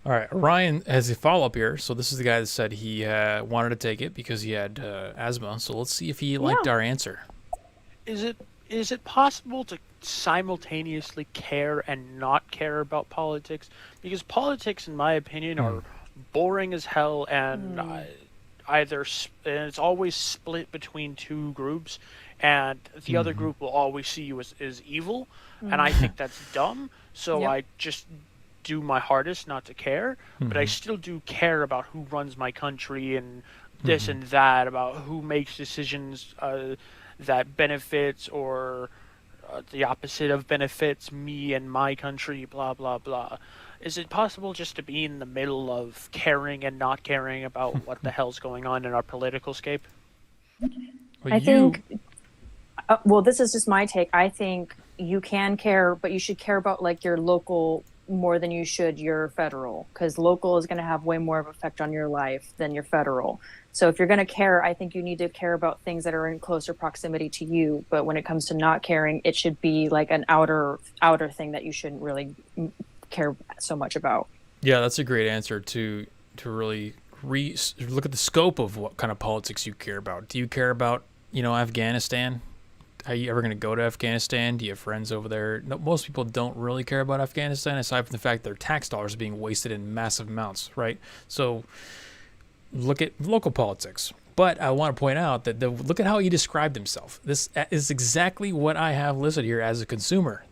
S1: All right, Ryan has a follow-up here. So this is the guy that said he wanted to take it because he had asthma. So let's see if he liked our answer.
S6: Is it possible to simultaneously care and not care about politics? Because politics, in my opinion, are boring as hell, and and it's always split between two groups, and the other group will always see you as evil, and I think that's dumb. So I just do my hardest not to care, but I still do care about who runs my country and this and that, about who makes decisions that benefits or the opposite of benefits me and my country, blah, blah, blah. Is it possible just to be in the middle of caring and not caring about what the hell's going on in our political scape?
S2: I think, well, this is just my take. I think you can care, but you should care about like your local more than you should your federal, because local is going to have way more of an effect on your life than your federal. So if you're going to care, I think you need to care about things that are in closer proximity to you. But when it comes to not caring, it should be like an outer thing that you shouldn't really care so much about.
S1: Yeah, that's a great answer to really look at the scope of what kind of politics you care about. Do you care about, Afghanistan? are you ever going to go to Afghanistan? Do you have friends over there? No, most people don't really care about Afghanistan, aside from the fact their tax dollars are being wasted in massive amounts, right? So look at local politics. But I want to point out that look at how he described himself. This is exactly what I have listed here as a consumer.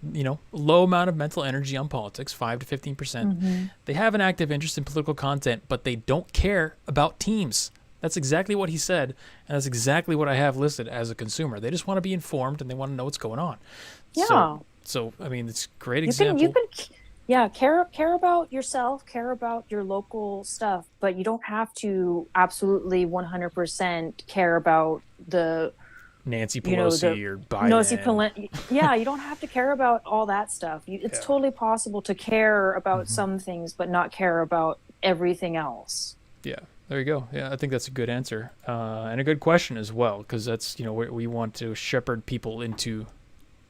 S1: Low amount of mental energy on politics, 5 to 15%. They have an active interest in political content, but they don't care about teams. That's exactly what he said, and that's exactly what I have listed as a consumer. They just want to be informed, and they want to know what's going on.
S2: Yeah.
S1: So I mean, it's a great example.
S2: You can care about yourself, care about your local stuff, but you don't have to absolutely 100% care about the
S1: Nancy Pelosi or Biden.
S2: Yeah, you don't have to care about all that stuff. It's totally possible to care about some things, but not care about everything else.
S1: Yeah. There you go. Yeah, I think that's a good answer and a good question as well, because that's we want to shepherd people into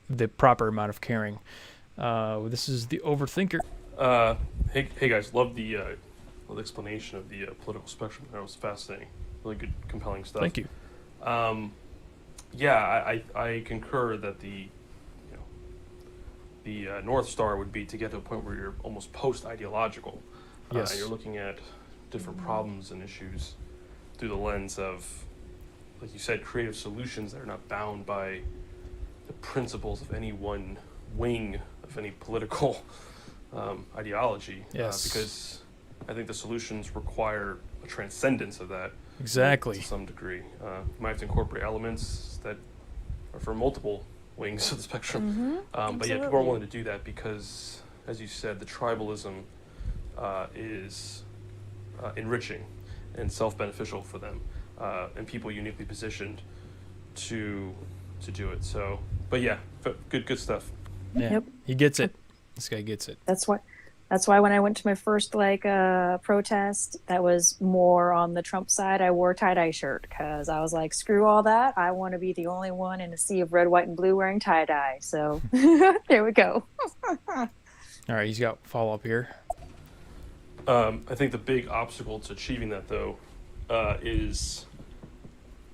S1: the proper amount of caring. This is the overthinker.
S5: Hey guys, love the explanation of the political spectrum. That was fascinating. Really good, compelling stuff.
S1: Thank you.
S5: Yeah, I concur that the North Star would be to get to a point where you're almost post-ideological.
S1: Yes.
S5: You're looking at different problems and issues through the lens of, like you said, creative solutions that are not bound by the principles of any one wing of any political ideology.
S1: Yes.
S5: Because I think the solutions require a transcendence of that.
S1: Exactly.
S5: To some degree. You might have to incorporate elements that are for multiple wings of the spectrum. But yeah, people are willing to do that because, as you said, the tribalism is enriching and self-beneficial for them, and people uniquely positioned to do it. So, but yeah, good stuff.
S1: Yeah,
S2: Yep.
S1: He gets it. This guy gets it.
S2: That's why when I went to my first protest that was more on the Trump side, I wore a tie-dye shirt because I was like, screw all that. I want to be the only one in a sea of red, white, and blue wearing tie-dye. So there we go.
S1: All right, he's got follow-up here.
S5: I think the big obstacle to achieving that, though, is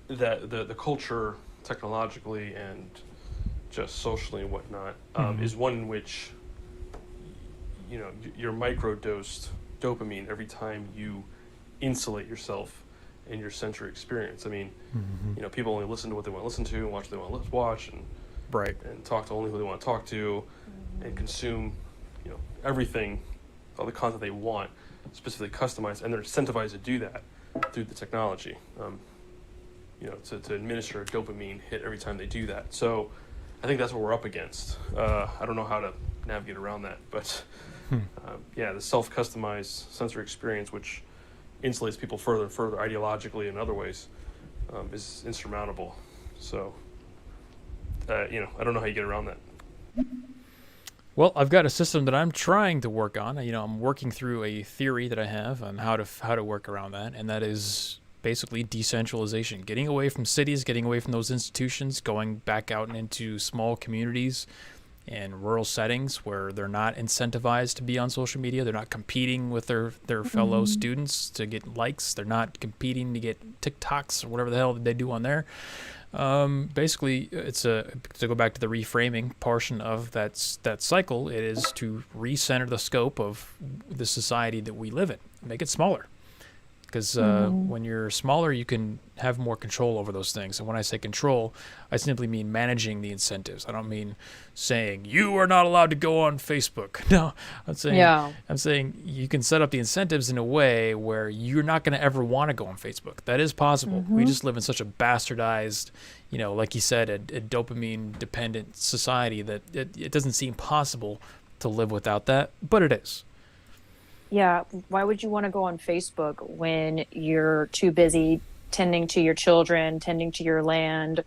S5: that the culture, technologically and just socially and whatnot, is one in which you're micro-dosed dopamine every time you insulate yourself in your sensory experience. I mean, people only listen to what they want to listen to and watch what they want to watch, and and talk to only who they want to talk to, and consume everything, all the content they want, specifically customized, and they're incentivized to do that through the technology. To administer a dopamine hit every time they do that. So I think that's what we're up against. I don't know how to navigate around that, but the self-customized sensory experience, which insulates people further and further ideologically and other ways, is insurmountable. So, I don't know how you get around that.
S1: Well, I've got a system that I'm trying to work on. I'm working through a theory that I have on how to work around that, and that is basically decentralization, getting away from cities, getting away from those institutions, going back out and into small communities and rural settings where they're not incentivized to be on social media. They're not competing with their fellow students to get likes. They're not competing to get TikToks or whatever the hell they do on there. Basically, it's to go back to the reframing portion of that cycle. It is to recenter the scope of the society that we live in, make it smaller. Because when you're smaller, you can have more control over those things. And when I say control, I simply mean managing the incentives. I don't mean saying you are not allowed to go on Facebook. No, I'm saying you can set up the incentives in a way where you're not going to ever want to go on Facebook. That is possible. We just live in such a bastardized, like you said, a dopamine-dependent society that it doesn't seem possible to live without that, but it is.
S2: Yeah, why would you want to go on Facebook when you're too busy tending to your children, tending to your land,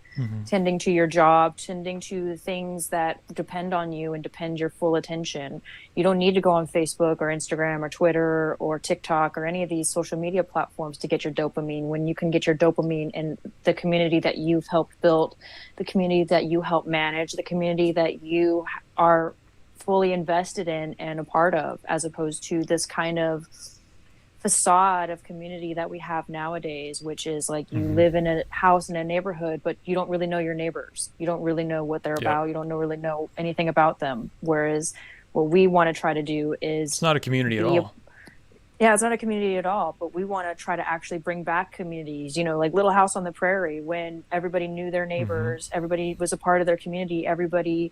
S2: tending to your job, tending to things that depend on you and depend your full attention? You don't need to go on Facebook or Instagram or Twitter or TikTok or any of these social media platforms to get your dopamine, when you can get your dopamine in the community that you've helped build, the community that you help manage, the community that you are fully invested in and a part of, as opposed to this kind of facade of community that we have nowadays, which is like you live in a house in a neighborhood, but you don't really know your neighbors. You don't really know what they're about. You don't really know anything about them. Whereas what we want to try to do is
S1: It's not a community at all.
S2: Yeah, it's not a community at all, but we want to try to actually bring back communities, like Little House on the Prairie, when everybody knew their neighbors, everybody was a part of their community, everybody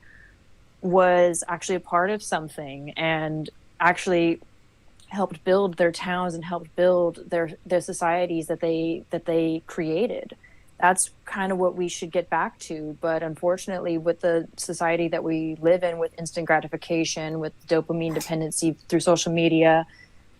S2: was actually a part of something and actually helped build their towns and helped build their societies that they created. That's kind of what we should get back to. But unfortunately, with the society that we live in, with instant gratification, with dopamine dependency through social media,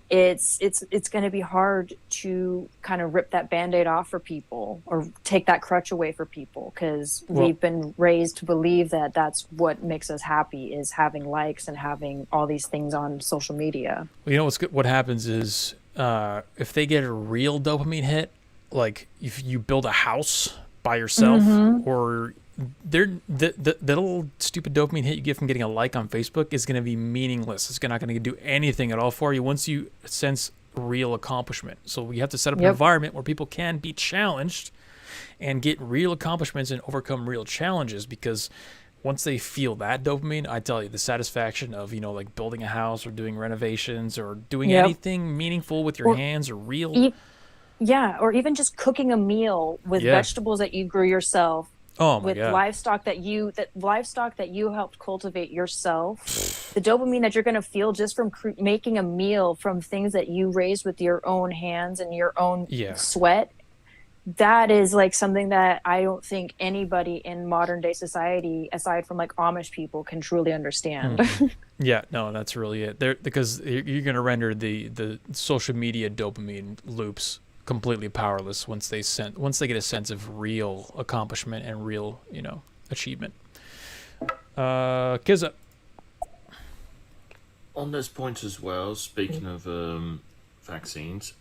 S2: it's going to be hard to kind of rip that Band-Aid off for people or take that crutch away for people, because we've been raised to believe that that's what makes us happy, is having likes and having all these things on social media.
S1: Well, what happens is if they get a real dopamine hit, like if you build a house by yourself, or the little stupid dopamine hit you get from getting a like on Facebook is going to be meaningless. It's not going to do anything at all for you once you sense real accomplishment. So we have to set up an environment where people can be challenged and get real accomplishments and overcome real challenges, because once they feel that dopamine, I tell you, the satisfaction of, like building a house or doing renovations or doing anything meaningful with your hands or real.
S2: Or even just cooking a meal with vegetables that you grew yourself.
S1: Oh my
S2: with
S1: God.
S2: livestock that you helped cultivate yourself, the dopamine that you're going to feel just from making a meal from things that you raised with your own hands and your own sweat, that is like something that I don't think anybody in modern day society, aside from like Amish people, can truly understand.
S1: Yeah, no, that's really it. Because you're going to render the social media dopamine loops completely powerless once they get a sense of real accomplishment and real, achievement. Kizza.
S8: On this point as well, speaking of vaccines,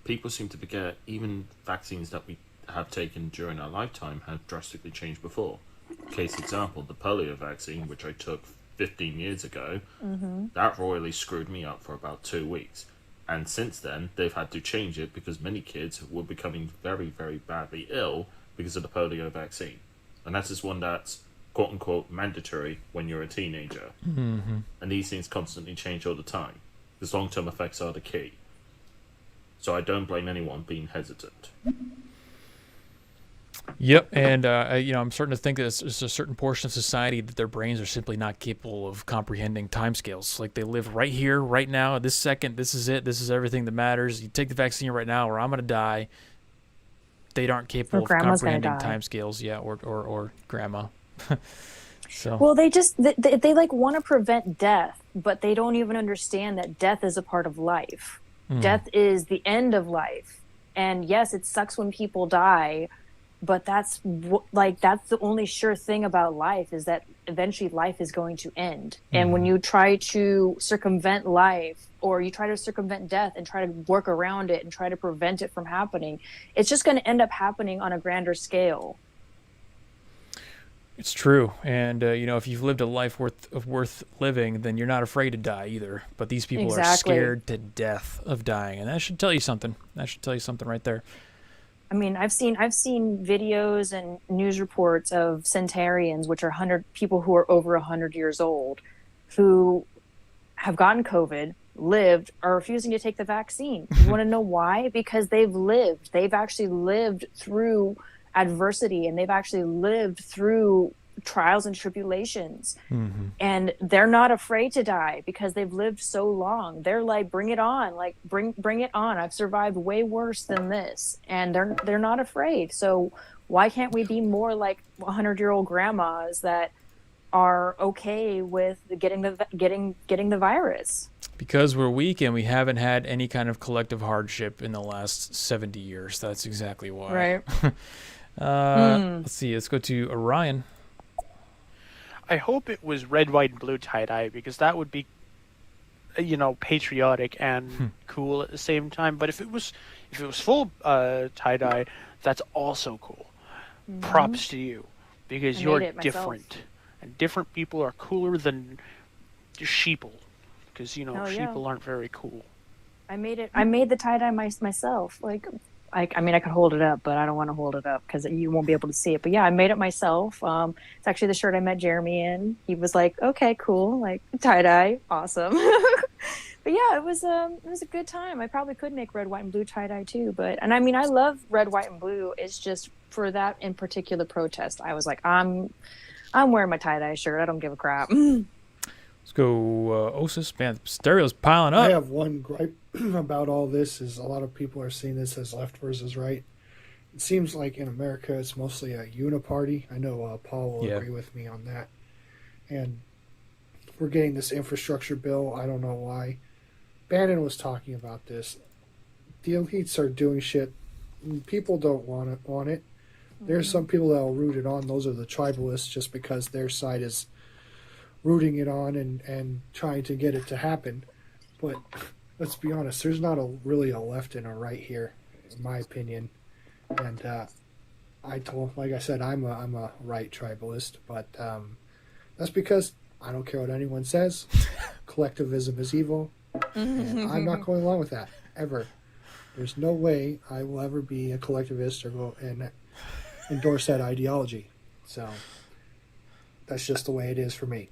S8: people seem to forget even vaccines that we have taken during our lifetime have drastically changed before. Case example, the polio vaccine, which I took 15 years ago, that royally screwed me up for about 2 weeks. And since then, they've had to change it because many kids were becoming very, very badly ill because of the polio vaccine. And that is one that's quote-unquote mandatory when you're a teenager. And these things constantly change all the time, because long-term effects are the key. So I don't blame anyone being hesitant.
S1: Yep, and I'm starting to think that there's a certain portion of society that their brains are simply not capable of comprehending timescales. Like they live right here, right now, this second. This is it. This is everything that matters. You take the vaccine right now, or I'm going to die. They aren't capable of comprehending timescales, or grandma. So.
S2: Well, they like want to prevent death, but they don't even understand that death is a part of life. Death is the end of life, and yes, it sucks when people die. But that's the only sure thing about life, is that eventually life is going to end. And when you try to circumvent life, or you try to circumvent death and try to work around it and try to prevent it from happening, it's just going to end up happening on a grander scale.
S1: It's true. And, if you've lived a life worth living, then you're not afraid to die either. But these people are scared to death of dying. And that should tell you something. That should tell you something right there.
S2: I mean, I've seen videos and news reports of centenarians, which are people who are over 100 years old, who have gotten COVID, lived, are refusing to take the vaccine. You want to know why? Because they've lived. They've actually lived through adversity, and they've actually lived through trials and tribulations, and they're not afraid to die because they've lived so long. They're like, bring it on, like bring it on. I've survived way worse than this, and they're not afraid. So why can't we be more like 100-year-old grandmas that are okay with getting the virus?
S1: Because we're weak and we haven't had any kind of collective hardship in the last 70 years. That's exactly why.
S2: Right.
S1: Let's see. Let's go to Orion.
S6: I hope it was red, white, and blue tie-dye, because that would be, patriotic and cool at the same time. But if it was full tie-dye, that's also cool. Props to you, because you're different, and different people are cooler than sheeple, because sheeple aren't very cool.
S2: I made it. I made the tie dye myself. Like, I mean, I could hold it up, but I don't want to hold it up because you won't be able to see it. But yeah, I made it myself. It's actually the shirt I met Jeremy in. He was like, "Okay, cool, like tie dye, awesome." But yeah, it was a good time. I probably could make red, white, and blue tie dye too. And I mean, I love red, white, and blue. It's just for that in particular protest, I was like, I'm wearing my tie dye shirt. I don't give a crap.
S1: Let's go, Osis. Man, stereo's piling
S7: I
S1: up.
S7: have one gripe about all this is a lot of people are seeing this as left versus right. It seems like in America it's mostly a uniparty. I know Paul will agree with me on that. And we're getting this infrastructure bill. I don't know why. Bannon was talking about this. The elites are doing shit. People don't want it. There's some people that will root it on. Those are the tribalists just because their side is rooting it on and trying to get it to happen. But let's be honest, there's not really a left and a right here, in my opinion. And like I said, I'm a right tribalist, but that's because I don't care what anyone says. Collectivism is evil, and I'm not going along with that ever. There's no way I will ever be a collectivist or go and endorse that ideology. So that's just the way it is for me.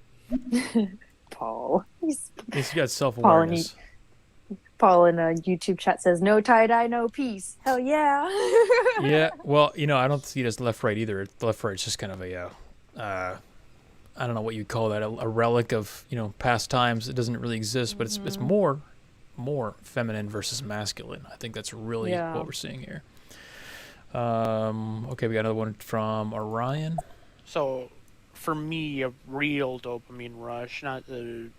S2: Paul.
S1: At least you got self-awareness.
S2: Paul in a YouTube chat says, "No tie-dye, no peace." Hell yeah.
S1: Yeah, well, I don't see it as left-right either. Left-right's just kind of a, I don't know what you'd call that, a relic of, past times. It doesn't really exist, but it's more feminine versus masculine. I think that's really what we're seeing here. Okay, we got another one from Orion.
S6: So, for me, a real dopamine rush, not the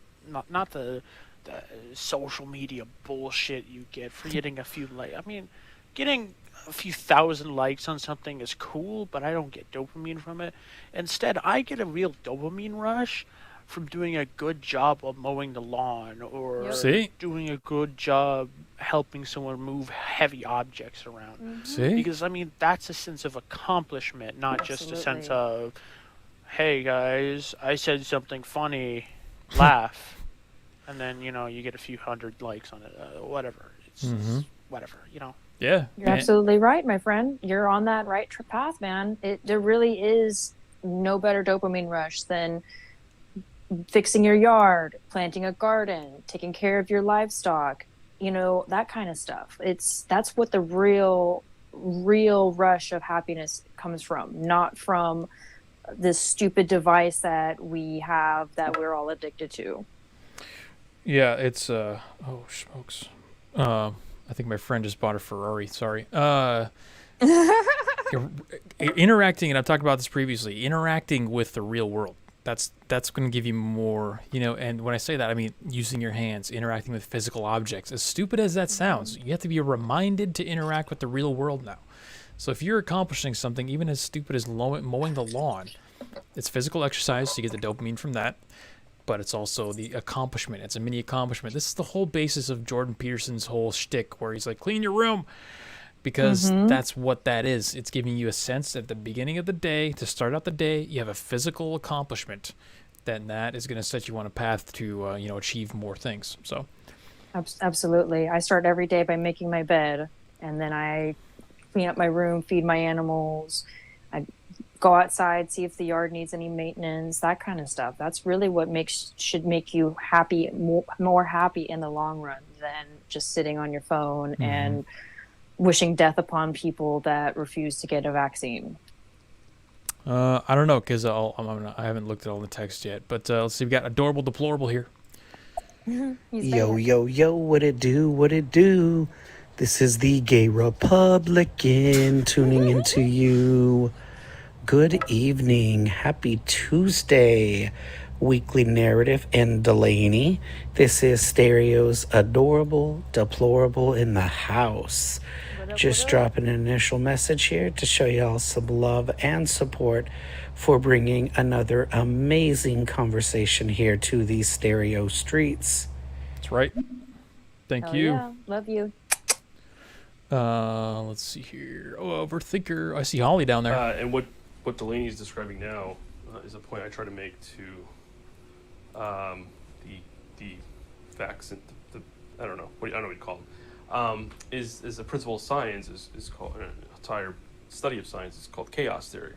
S6: social media bullshit you get for getting a few likes. I mean, getting a few thousand likes on something is cool, but I don't get dopamine from it. Instead, I get a real dopamine rush from doing a good job of mowing the lawn or doing a good job helping someone move heavy objects around. Because, I mean, that's a sense of accomplishment, not just a sense of, hey, guys, I said something funny, laugh. And then, you get a few hundred likes on it, whatever. It's whatever,
S1: Yeah.
S2: You're absolutely right, my friend. You're on that right path, man. There really is no better dopamine rush than fixing your yard, planting a garden, taking care of your livestock, that kind of stuff. That's what the real rush of happiness comes from, not from this stupid device that we have that we're all addicted to.
S1: Yeah, it's oh smokes. I think my friend just bought a Ferrari. Sorry. Interacting, and I've talked about this previously, interacting with the real world. That's going to give you more, and when I say that, I mean using your hands, interacting with physical objects. As stupid as that sounds, you have to be reminded to interact with the real world now. So if you're accomplishing something, even as stupid as mowing the lawn, it's physical exercise, so you get the dopamine from that. But it's also the accomplishment. It's a mini accomplishment. This is the whole basis of Jordan Peterson's whole shtick, where he's like, clean your room. Because that's what that is. It's giving you a sense at the beginning of the day, to start out the day, you have a physical accomplishment. Then that is going to set you on a path to, achieve more things. So,
S2: absolutely. I start every day by making my bed, and then I clean up my room, feed my animals. I go outside, see if the yard needs any maintenance, that kind of stuff. That's really what should make you happy, more happy in the long run than just sitting on your phone and wishing death upon people that refuse to get a vaccine.
S1: I don't know, because I haven't looked at all the text yet. But let's see, we got Adorable Deplorable here.
S9: Yo, what it do? This is the Gay Republican tuning into you. Good evening. Happy Tuesday. Weekly Narrative and Delaney. This is Stereo's Adorable Deplorable in the house. Just dropping an initial message here to show y'all some love and support for bringing another amazing conversation here to these Stereo streets.
S1: That's right. Thank you.
S2: Yeah. Love you.
S1: Let's see here. Oh, Overthinker. I see Holly down there.
S5: And what Delaney is describing now is a point I try to make to the vaccine, I don't know what you call them, is the principle of science is called an entire study of science is called chaos theory,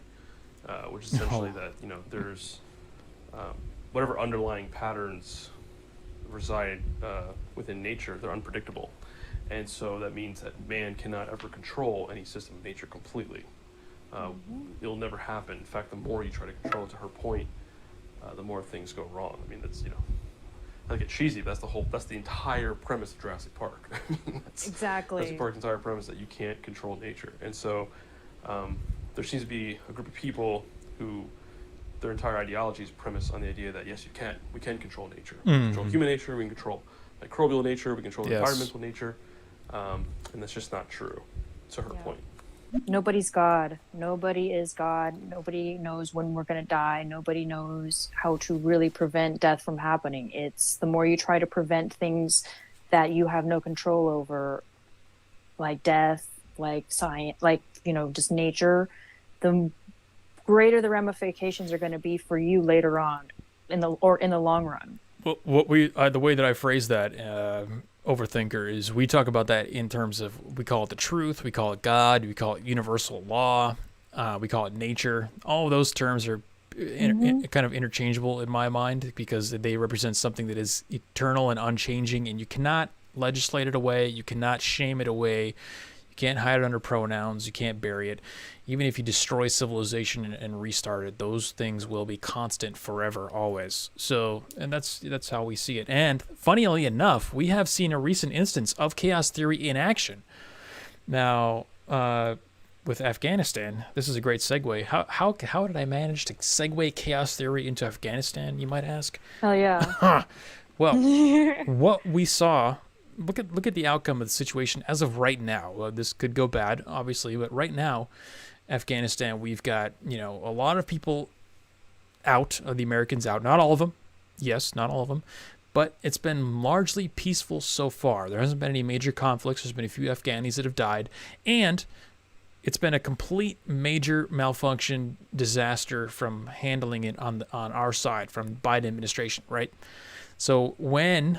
S5: which is essentially that there's whatever underlying patterns reside within nature, they're unpredictable, and so that means that man cannot ever control any system of nature completely. It'll never happen. In fact, the more you try to control it, to her point, the more things go wrong. I mean, that's I get cheesy, but that's the entire premise of Jurassic Park.
S2: Exactly.
S5: Jurassic Park's entire premise, that you can't control nature. And so there seems to be a group of people who their entire ideology is premised on the idea that yes, we can control nature. We can control human nature, we can control microbial nature, we can control environmental nature, and that's just not true, to her point.
S2: Nobody's God. Nobody is God. Nobody knows when we're going to die. Nobody knows how to really prevent death from happening. It's the more you try to prevent things that you have no control over, like death, like science, like, just nature, the greater the ramifications are going to be for you later on in the long run.
S1: Well, the way that I phrase that, overthinker, is we talk about that in terms of, we call it the truth, we call it God, we call it universal law, we call it nature. All of those terms are kind of interchangeable in my mind, because they represent something that is eternal and unchanging, and you cannot legislate it away, you cannot shame it away, you can't hide it under pronouns, you can't bury it. Even if you destroy civilization and restart it, those things will be constant forever, always. So, and that's how we see it. And funnily enough, we have seen a recent instance of chaos theory in action. Now, with Afghanistan, this is a great segue. How did I manage to segue chaos theory into Afghanistan, you might ask?
S2: Oh yeah.
S1: Well, what we saw. Look at the outcome of the situation as of right now. Well, this could go bad, obviously, but right now, Afghanistan, we've got a lot of people out, the Americans out. Not all of them, yes, not all of them, but it's been largely peaceful so far. There hasn't been any major conflicts. There's been a few Afghanis that have died, and it's been a complete major malfunction disaster from handling it on our side, from the Biden administration, right? So when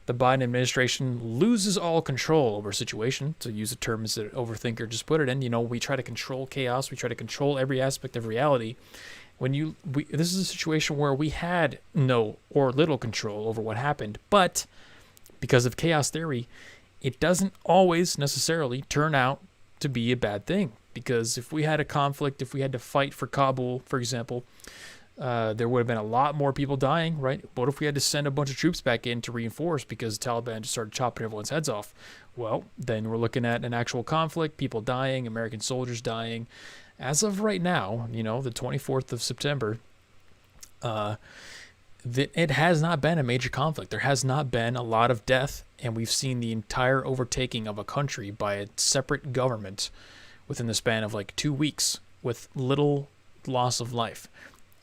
S1: the Biden administration loses all control over a situation, to use the terms that Overthinker just put it in, we try to control chaos, we try to control every aspect of reality. This is a situation where we had no or little control over what happened, but because of chaos theory, it doesn't always necessarily turn out to be a bad thing. Because if we had a conflict, if we had to fight for Kabul, for example, there would have been a lot more people dying, right? What if we had to send a bunch of troops back in to reinforce because the Taliban just started chopping everyone's heads off? Well, then we're looking at an actual conflict, people dying, American soldiers dying. As of right now, the 24th of September, it has not been a major conflict. There has not been a lot of death, and we've seen the entire overtaking of a country by a separate government within the span of like 2 weeks with little loss of life.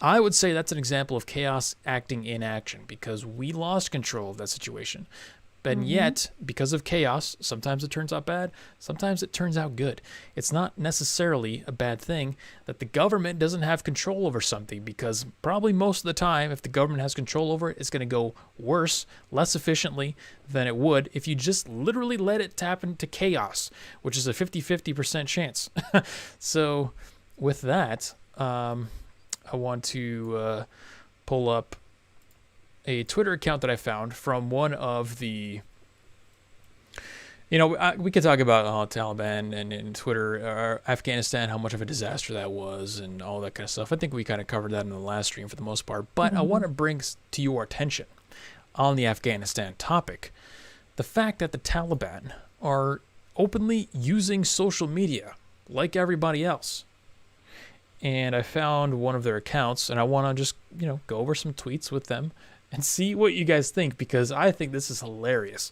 S1: I would say that's an example of chaos acting in action, because we lost control of that situation. And yet, because of chaos, sometimes it turns out bad, sometimes it turns out good. It's not necessarily a bad thing that the government doesn't have control over something, because probably most of the time, if the government has control over it, it's going to go worse, less efficiently than it would if you just literally let it tap into chaos, which is a 50-50% chance. So with that, I want to pull up a Twitter account that I found from one of the, we could talk about Taliban and Twitter, Afghanistan, how much of a disaster that was and all that kind of stuff. I think we kind of covered that in the last stream for the most part, but I want to bring to your attention on the Afghanistan topic, the fact that the Taliban are openly using social media like everybody else. And I found one of their accounts, and I want to just, go over some tweets with them and see what you guys think, because I think this is hilarious.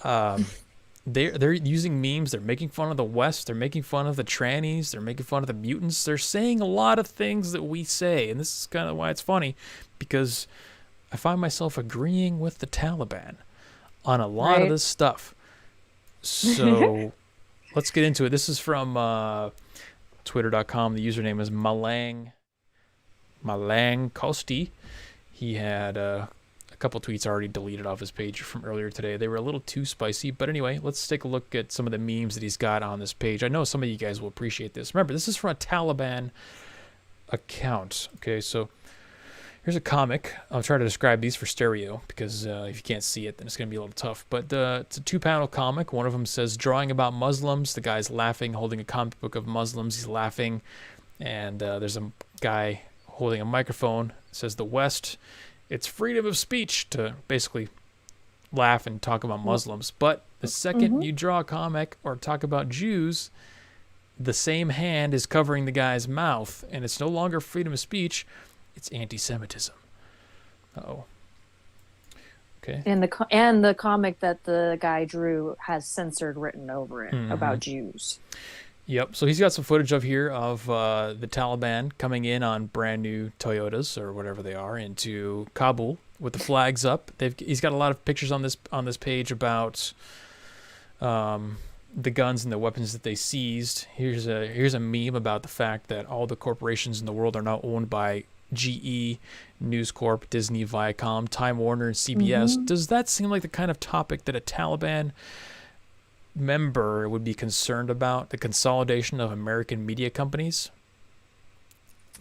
S1: They're using memes. They're making fun of the West. They're making fun of the trannies. They're making fun of the mutants. They're saying a lot of things that we say, and this is kind of why it's funny, because I find myself agreeing with the Taliban on a lot of this stuff. So let's get into it. This is from Twitter.com. The username is Malang Kosti. He had a couple tweets already deleted off his page from earlier today. They were a little too spicy. But anyway, let's take a look at some of the memes that he's got on this page. I know some of you guys will appreciate this. Remember, this is from a Taliban account. Okay, so here's a comic. I'll try to describe these for stereo because if you can't see it, then it's going to be a little tough. But it's a 2-panel comic. One of them says, drawing about Muslims. The guy's laughing, holding a comic book of Muslims. He's laughing. And there's a guy holding a microphone. It says, the West, it's freedom of speech, to basically laugh and talk about Muslims. But the second you draw a comic or talk about Jews, the same hand is covering the guy's mouth. And it's no longer freedom of speech. It's anti-Semitism. Uh-oh. Okay.
S2: And the comic that the guy drew has censored written over it about Jews.
S1: Yep. So he's got some footage of the Taliban coming in on brand new Toyotas or whatever they are into Kabul with the flags up. He's got a lot of pictures on this page about the guns and the weapons that they seized. Here's a meme about the fact that all the corporations in the world are now owned by GE, News Corp, Disney, Viacom, Time Warner, and CBS. Does that seem like the kind of topic that a Taliban member would be concerned about, the consolidation of American media companies?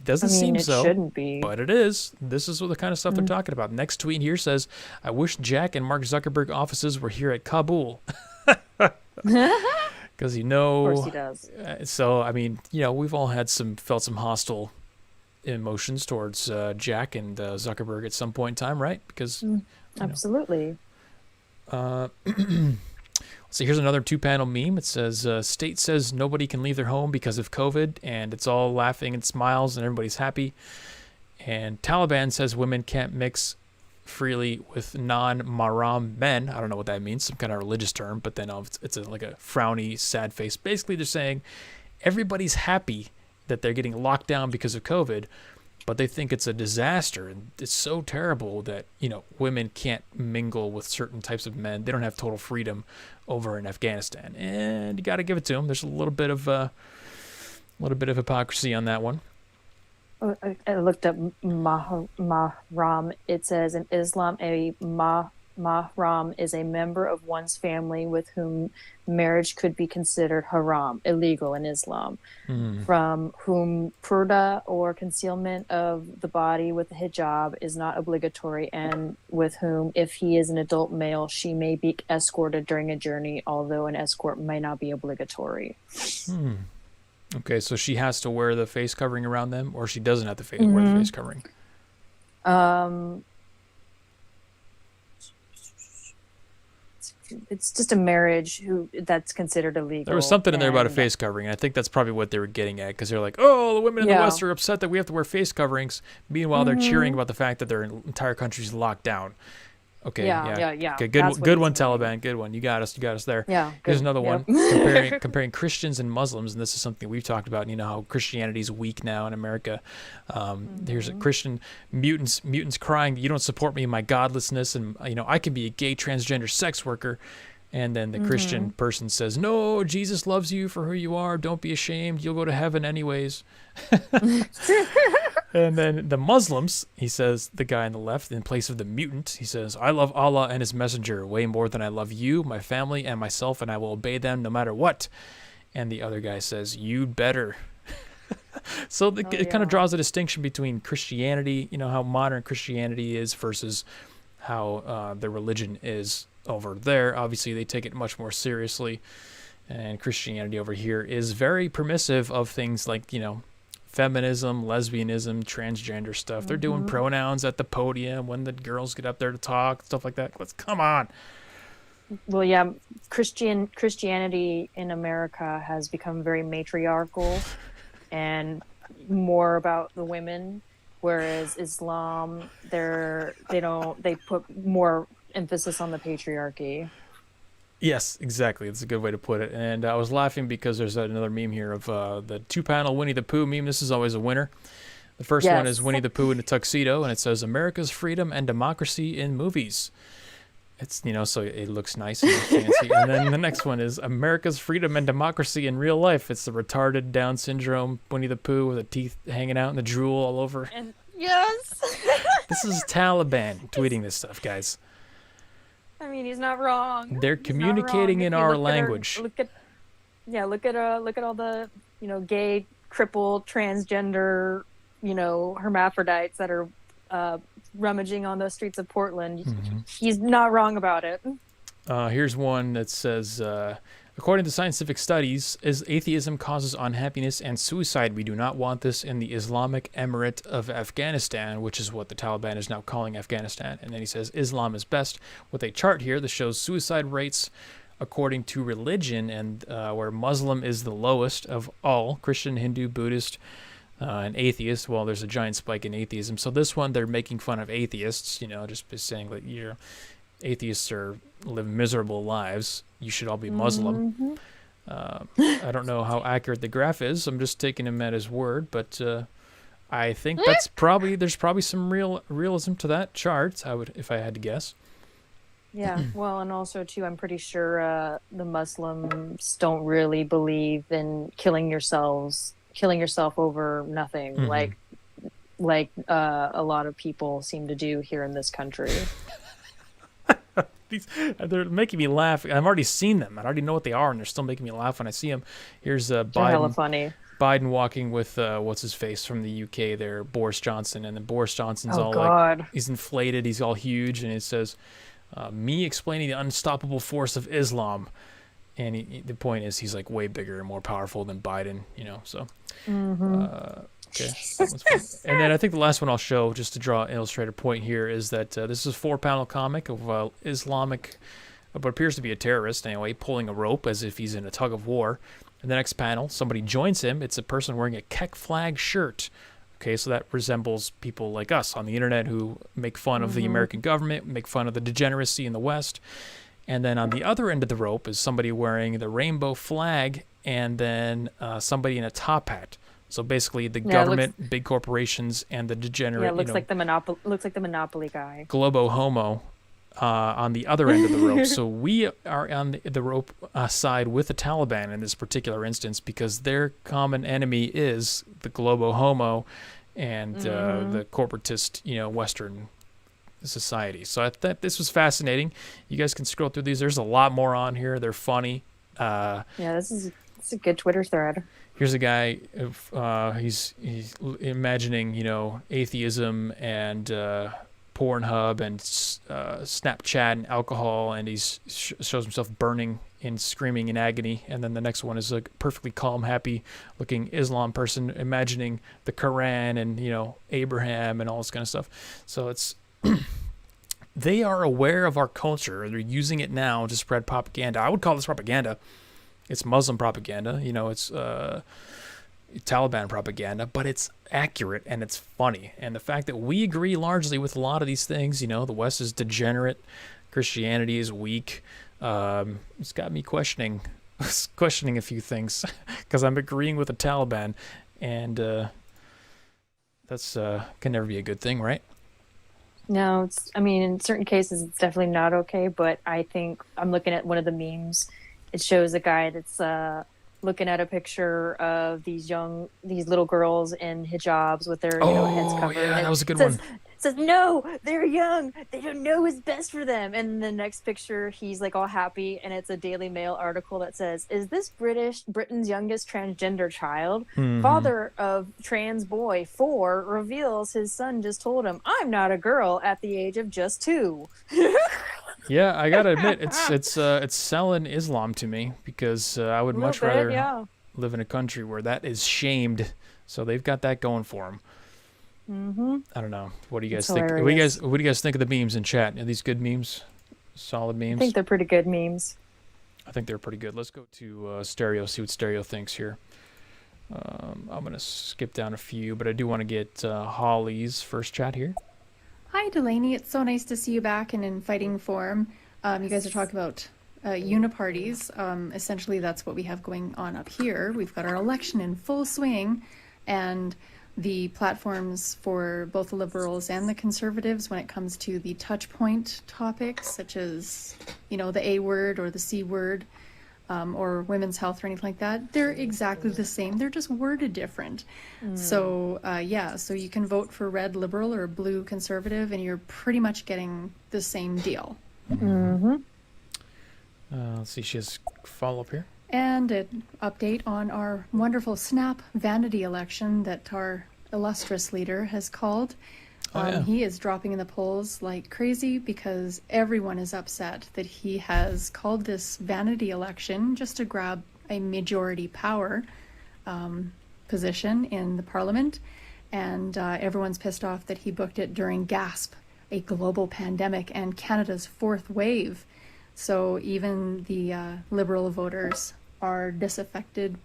S1: Doesn't seem so.
S2: It shouldn't be.
S1: But it is. This is what the kind of stuff they're talking about. Next tweet here says, I wish Jack and Mark Zuckerberg offices were here at Kabul. Because
S2: of course he does.
S1: So, I mean, we've all felt some hostile emotions towards Jack and Zuckerberg at some point in time, right? Because
S2: absolutely.
S1: So here's another 2-panel meme. It says, state says nobody can leave their home because of COVID, and it's all laughing and smiles and everybody's happy. And Taliban says women can't mix freely with non-mahram men. I don't know what that means, some kind of religious term, but then it's like a frowny, sad face. Basically, they're saying everybody's happy that they're getting locked down because of COVID, but they think it's a disaster, and it's so terrible that women can't mingle with certain types of men. They don't have total freedom over in Afghanistan, and you got to give it to them. There's a little bit of hypocrisy on that one.
S2: I looked up mahram. It says in Islam, a mahram is a member of one's family with whom marriage could be considered haram, illegal in Islam, from whom purdah or concealment of the body with a hijab is not obligatory, and with whom, if he is an adult male, she may be escorted during a journey, although an escort may not be obligatory.
S1: Okay, so she has to wear the face covering around them, or she doesn't have to wear the face covering?
S2: It's just a marriage that's considered illegal.
S1: There was something in there about a face covering, and I think that's probably what they were getting at, because they're like, oh, the women in the West are upset that we have to wear face coverings. Meanwhile, they're cheering about the fact that their entire country's locked down. Okay, yeah. Okay, good one, Taliban. Good one. You got us there.
S2: Yeah.
S1: Here's another one comparing Christians and Muslims, and this is something we've talked about. How Christianity's weak now in America. Here's a Christian mutants crying, "You don't support me in my godlessness, and I can be a gay transgender sex worker." And then the Christian person says, "No, Jesus loves you for who you are. Don't be ashamed. You'll go to heaven anyways." And then the Muslims, he says, the guy on the left, in place of the mutant, he says, "I love Allah and his messenger way more than I love you, my family, and myself, and I will obey them no matter what." And the other guy says, "You'd better." So it kind of draws a distinction between Christianity, how modern Christianity is versus how the religion is over there. Obviously, they take it much more seriously. And Christianity over here is very permissive of things like, feminism, lesbianism, transgender stuff. They're doing pronouns at the podium when the girls get up there to talk, stuff like that. Come on.
S2: Well, yeah, Christianity in America has become very matriarchal and more about the women, whereas Islam, they put more emphasis on the patriarchy.
S1: Yes, exactly. That's a good way to put it. And I was laughing because there's another meme here of the 2-panel Winnie the Pooh meme. This is always a winner. The first one is Winnie the Pooh in a tuxedo, and it says, "America's freedom and democracy in movies." It's, so it looks nice and fancy. And then the next one is "America's freedom and democracy in real life." It's the retarded Down syndrome Winnie the Pooh with the teeth hanging out and the drool all over.
S2: Yes.
S1: This is Taliban tweeting this stuff, guys.
S10: I mean, he's not wrong.
S1: They're
S10: He's
S1: communicating
S10: not
S1: in
S10: wrong. If
S1: our
S10: you look at
S1: language.
S10: look at all the gay, crippled, transgender, hermaphrodites that are rummaging on the streets of Portland. He's not wrong about it.
S1: Here's one that says, according to scientific studies, atheism causes unhappiness and suicide. We do not want this in the Islamic Emirate of Afghanistan, which is what the Taliban is now calling Afghanistan. And then he says, Islam is best, with a chart here that shows suicide rates according to religion, and where Muslim is the lowest of all, Christian, Hindu, Buddhist, and atheist. Well, there's a giant spike in atheism. So this one, they're making fun of atheists, just saying that atheists live miserable lives. You should all be Muslim. I don't know how accurate the graph is. I'm just taking him at his word, but I think there's probably some realism to that chart. If I had to guess.
S10: Yeah, well, and also too, I'm pretty sure the Muslims don't really believe in killing yourself over nothing, like a lot of people seem to do here in this country.
S1: They're making me laugh. I've already seen them. I already know what they are, and they're still making me laugh when I see them. Here's
S10: They're hella funny.
S1: Biden walking with what's his face from the UK there, Boris Johnson, and then Boris Johnson's all
S10: God.
S1: like, he's inflated, he's all huge, and it says, me explaining the unstoppable force of Islam. And the point is, he's like way bigger and more powerful than Biden, so. Okay. That one's fun. And then I think the last one I'll show, just to draw an illustrated point here, is that this is a 4-panel comic of Islamic, what appears to be a terrorist anyway, pulling a rope as if he's in a tug of war. And the next panel, somebody joins him. It's a person wearing a Keck flag shirt. Okay, so that resembles people like us on the internet who make fun of the American government, make fun of the degeneracy in the West. And then on the other end of the rope is somebody wearing the rainbow flag, and then somebody in a top hat. So basically, the government, big corporations, and the degenerate.
S10: Yeah, it looks like the Monopoly guy.
S1: Globo homo on the other end of the rope. So we are on the rope side with the Taliban in this particular instance, because their common enemy is the globo homo and the corporatist, Western society. So I thought this was fascinating. You guys can scroll through these. There's a lot more on here. They're funny.
S10: It's a good Twitter thread.
S1: Here's a guy. He's imagining, atheism and Pornhub and Snapchat and alcohol, and he shows himself burning and screaming in agony. And then the next one is a perfectly calm, happy-looking Islam person imagining the Quran and Abraham and all this kind of stuff. So it's they are aware of our culture. They're using it now to spread propaganda. I would call this propaganda. It's Muslim propaganda. It's Taliban propaganda, but it's accurate and it's funny. And the fact that we agree largely with a lot of these things, the West is degenerate, Christianity is weak. It's got me questioning a few things because I'm agreeing with the Taliban, and that's can never be a good thing, right?
S10: No, in certain cases, it's definitely not okay. But I think I'm looking at one of the memes. It shows a guy that's looking at a picture of these little girls in hijabs with their heads covered.
S1: Yeah, that was a good one.
S10: Says, no, they're young. They don't know what's best for them. And the next picture, he's like all happy, and it's a Daily Mail article that says, "Is this Britain's youngest transgender child? Father of trans boy 4 reveals his son just told him, 'I'm not a girl' at the age of just 2."
S1: Yeah, I gotta admit, it's selling Islam to me, because I would much rather live in a country where that is shamed. So they've got that going for them. I don't know. What do you guys think? What do you guys think of the memes in chat? Are these good memes? Solid memes?
S10: I think they're pretty good memes.
S1: I think they're pretty good. Let's go to Stereo, see what Stereo thinks here. I'm going to skip down a few, but I do want to get Holly's first chat here.
S11: Hi, Delaney. It's so nice to see you back and in fighting form. You guys are talking about uniparties. Essentially, that's what we have going on up here. We've got our election in full swing, and the platforms for both the Liberals and the Conservatives when it comes to the touch point topics, such as, the A word or the C word, or women's health or anything like that. They're exactly the same. They're just worded different. So so you can vote for red liberal or blue conservative, and you're pretty much getting the same deal.
S1: Let's see, she has follow-up here.
S11: And an update on our wonderful snap vanity election that our illustrious leader has called. He is dropping in the polls like crazy because everyone is upset that he has called this vanity election just to grab a majority power position in the parliament. And everyone's pissed off that he booked it during GASP, a global pandemic, and Canada's fourth wave. So even the Liberal voters are disaffected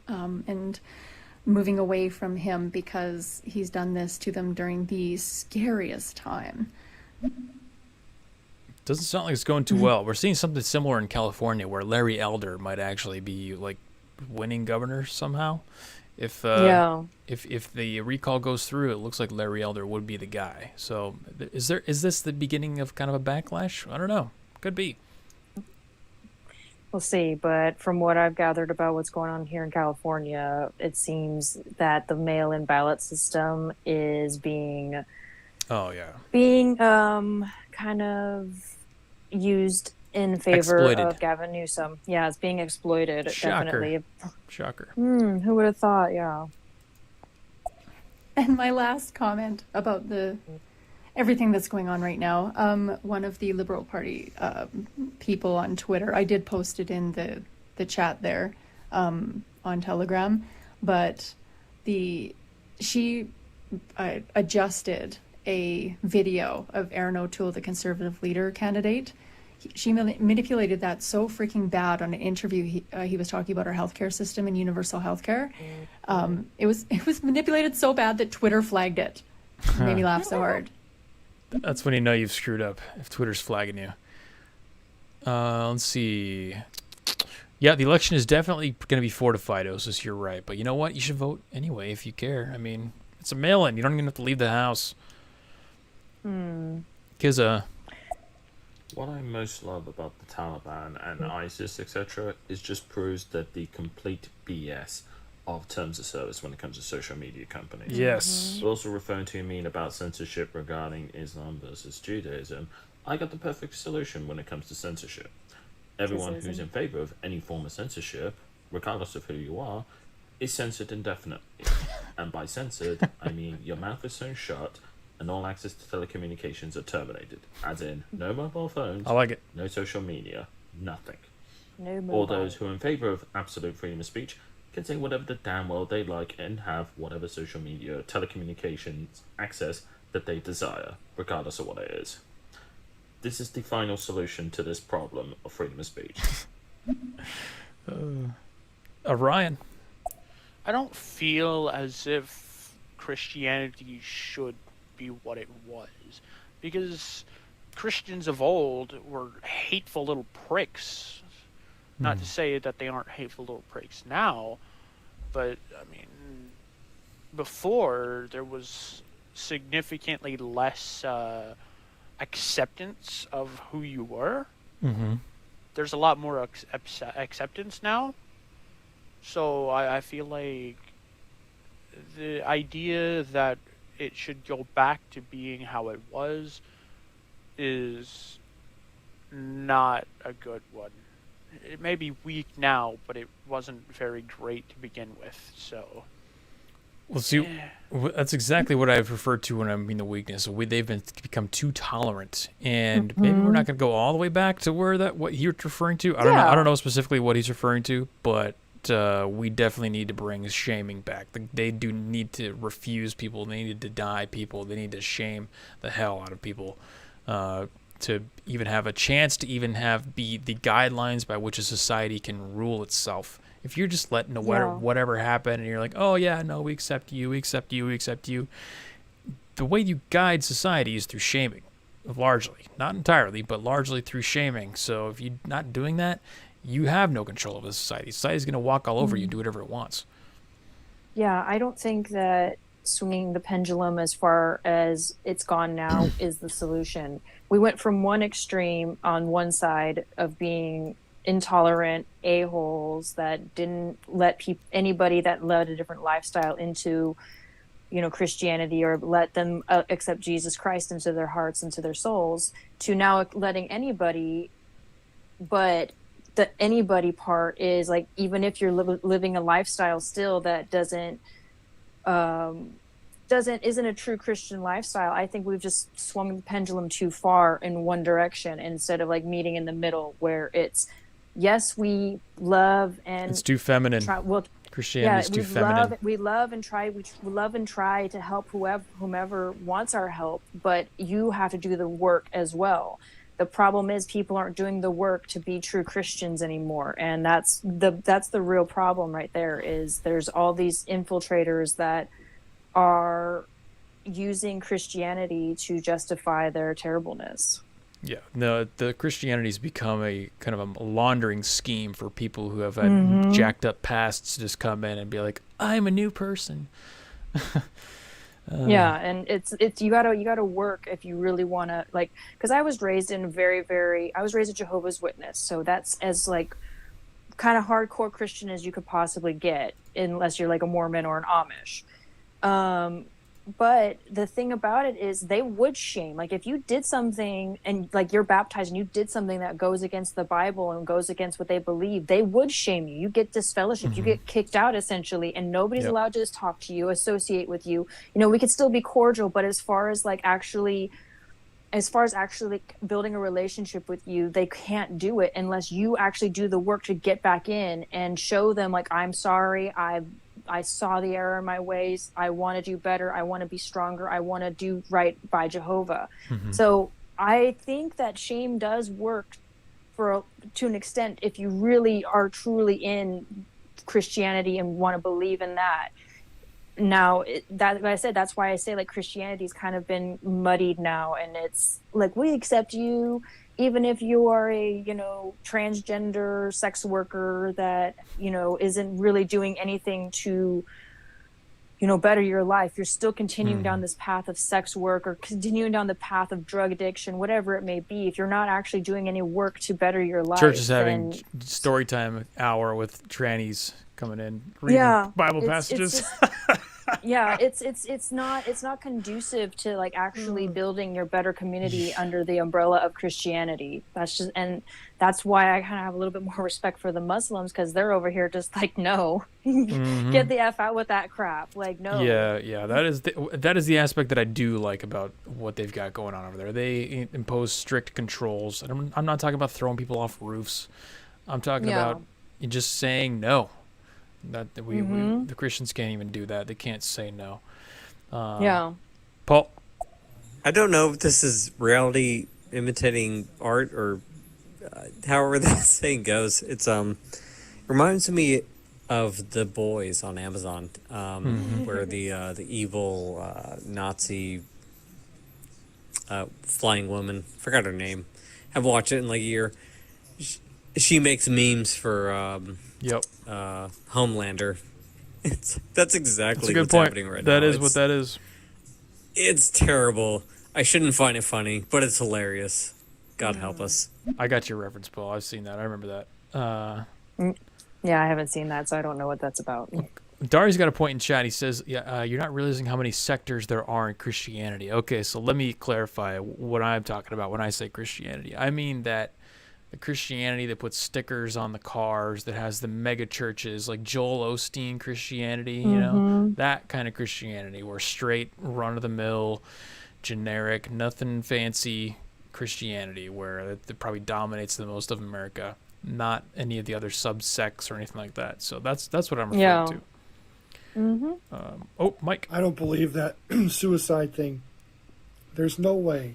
S11: and moving away from him because he's done this to them during the scariest time.
S1: Doesn't sound like it's going too well. We're seeing something similar in California where Larry Elder might actually be like winning governor somehow. If the recall goes through, it looks like Larry Elder would be the guy. So is this the beginning of kind of a backlash? I don't know. Could be.
S2: We'll see, but from what I've gathered about what's going on here in California, it seems that the mail-in ballot system is being kind of used in favor of Gavin Newsom. Yeah, it's being exploited. Definitely.
S1: Shocker.
S2: Who would have thought? Yeah.
S11: And my last comment about everything that's going on right now. One of the Liberal Party people on Twitter, I did post it in the chat there on Telegram, but she adjusted a video of Erin O'Toole, the Conservative leader candidate. She manipulated that so freaking bad on an interview. He was talking about our healthcare system and universal healthcare. It was manipulated so bad that Twitter flagged it. It made me laugh so hard.
S1: That's when you know you've screwed up, if Twitter's flagging you. Let's see. Yeah, the election is definitely going to be fortified, Osis, you're right. But you know what? You should vote anyway if you care. I mean, it's a mail-in. You don't even have to leave the house. Because,
S8: what I most love about the Taliban and ISIS, etc., is just proves that the complete BS of terms of service when it comes to social media companies.
S1: Yes.
S8: Also referring to me about censorship regarding Islam versus Judaism, I got the perfect solution when it comes to censorship. Everyone who's in favor of any form of censorship, regardless of who you are, is censored indefinitely. And by censored, I mean your mouth is sewn shut and all access to telecommunications are terminated. As in, no mobile phones,
S1: I like it.
S8: No social media, nothing.
S2: No mobile.
S8: All those who are in favor of absolute freedom of speech can say whatever the damn well they like and have whatever social media, telecommunications access that they desire, regardless of what it is. This is the final solution to this problem of freedom of speech.
S1: Ryan.
S6: I don't feel as if Christianity should be what it was, because Christians of old were hateful little pricks. Not to say that they aren't hateful little pricks now, but I mean, before there was significantly less acceptance of who you were. There's a lot more acceptance now. So I feel like the idea that it should go back to being how it was is not a good one. It may be weak now, but it wasn't very great to begin with. So,
S1: well, see, that's exactly what I've referred to when I mean the weakness. They've become too tolerant, and maybe we're not going to go all the way back to what you're referring to. I don't know. I don't know specifically what he's referring to, but we definitely need to bring shaming back. They do need to refuse people. They need to deny people. They need to shame the hell out of people. To even have a chance to even be the guidelines by which a society can rule itself. If you're just letting whatever happen and you're like, oh yeah, no, we accept you, we accept you, we accept you. The way you guide society is through shaming, largely. Not entirely, but largely through shaming. So if you're not doing that, you have no control of the society. Society's going to walk all over you and do whatever it wants.
S2: Yeah, I don't think that swinging the pendulum as far as it's gone now is the solution. We went from one extreme on one side of being intolerant a-holes that didn't let anybody that led a different lifestyle into, Christianity, or let them accept Jesus Christ into their hearts, into their souls, to now letting anybody. But the anybody part is like, even if you're living a lifestyle still that isn't a true Christian lifestyle, I think we've just swung the pendulum too far in one direction, instead of like meeting in the middle, where it's, yes, we love, and
S1: it's too feminine. Christianity's too feminine.
S2: We love and try to help whomever wants our help, but you have to do the work as well. The problem is people aren't doing the work to be true Christians anymore, and that's the real problem right there. Is there's all these infiltrators that are using Christianity to justify their terribleness.
S1: Yeah, no, the Christianity's become a kind of a laundering scheme for people who have had jacked up pasts to just come in and be like, I'm a new person.
S2: Yeah, and it's you gotta work if you really want to, like, because I was raised in I was raised a Jehovah's Witness, so that's as like kind of hardcore Christian as you could possibly get, unless you're like a Mormon or an Amish. But the thing about it is, they would shame, like, if you did something and like you're baptized and you did something that goes against the Bible and goes against what they believe, they would shame you. You get disfellowshipped, you get kicked out essentially, and nobody's allowed to just talk to you, associate with you. We could still be cordial, but as far as actually building a relationship with you, they can't do it unless you actually do the work to get back in and show them, like, I'm sorry, I saw the error in my ways. I want to do better. I want to be stronger. I want to do right by Jehovah. So I think that shame does work to an extent if you really are truly in Christianity and want to believe in that. Now, like I said, that's why I say, like, Christianity's kind of been muddied now, and it's like, we accept you even if you are a transgender sex worker that isn't really doing anything to better your life. You're still continuing down this path of sex work, or continuing down the path of drug addiction, whatever it may be. If you're not actually doing any work to better your life,
S1: church is having story time hour with trannies coming in reading Bible passages.
S2: It's not conducive to like actually building your better community under the umbrella of Christianity. That's why I kind of have a little bit more respect for the Muslims, because they're over here just like, no, get the F out with that crap. Like, no.
S1: Yeah. That is the aspect that I do like about what they've got going on over there. They impose strict controls. And I'm not talking about throwing people off roofs. I'm talking about just saying no. That the Christians can't even do that. They can't say no. Paul?
S3: I don't know if this is reality imitating art, or however that saying goes. It's reminds me of The Boys on Amazon, where the evil Nazi flying woman, forgot her name, haven't watched it in like a year. She makes memes for Homelander. That's exactly what's happening right now.
S1: That is what that is.
S3: It's terrible. I shouldn't find it funny, but it's hilarious. God help us.
S1: I got your reference, Paul. I've seen that. I remember that.
S2: Yeah, I haven't seen that, so I don't know what that's about.
S1: Dari's got a point in chat. He says, you're not realizing how many sectors there are in Christianity. Okay, so let me clarify what I'm talking about when I say Christianity. I mean that the Christianity that puts stickers on the cars, that has the mega churches, like Joel Osteen Christianity, that kind of Christianity, where straight, run-of-the-mill, generic, nothing fancy Christianity, where it probably dominates the most of America, not any of the other subsects or anything like that. So that's what I'm referring to. Mike.
S7: I don't believe that suicide thing. There's no way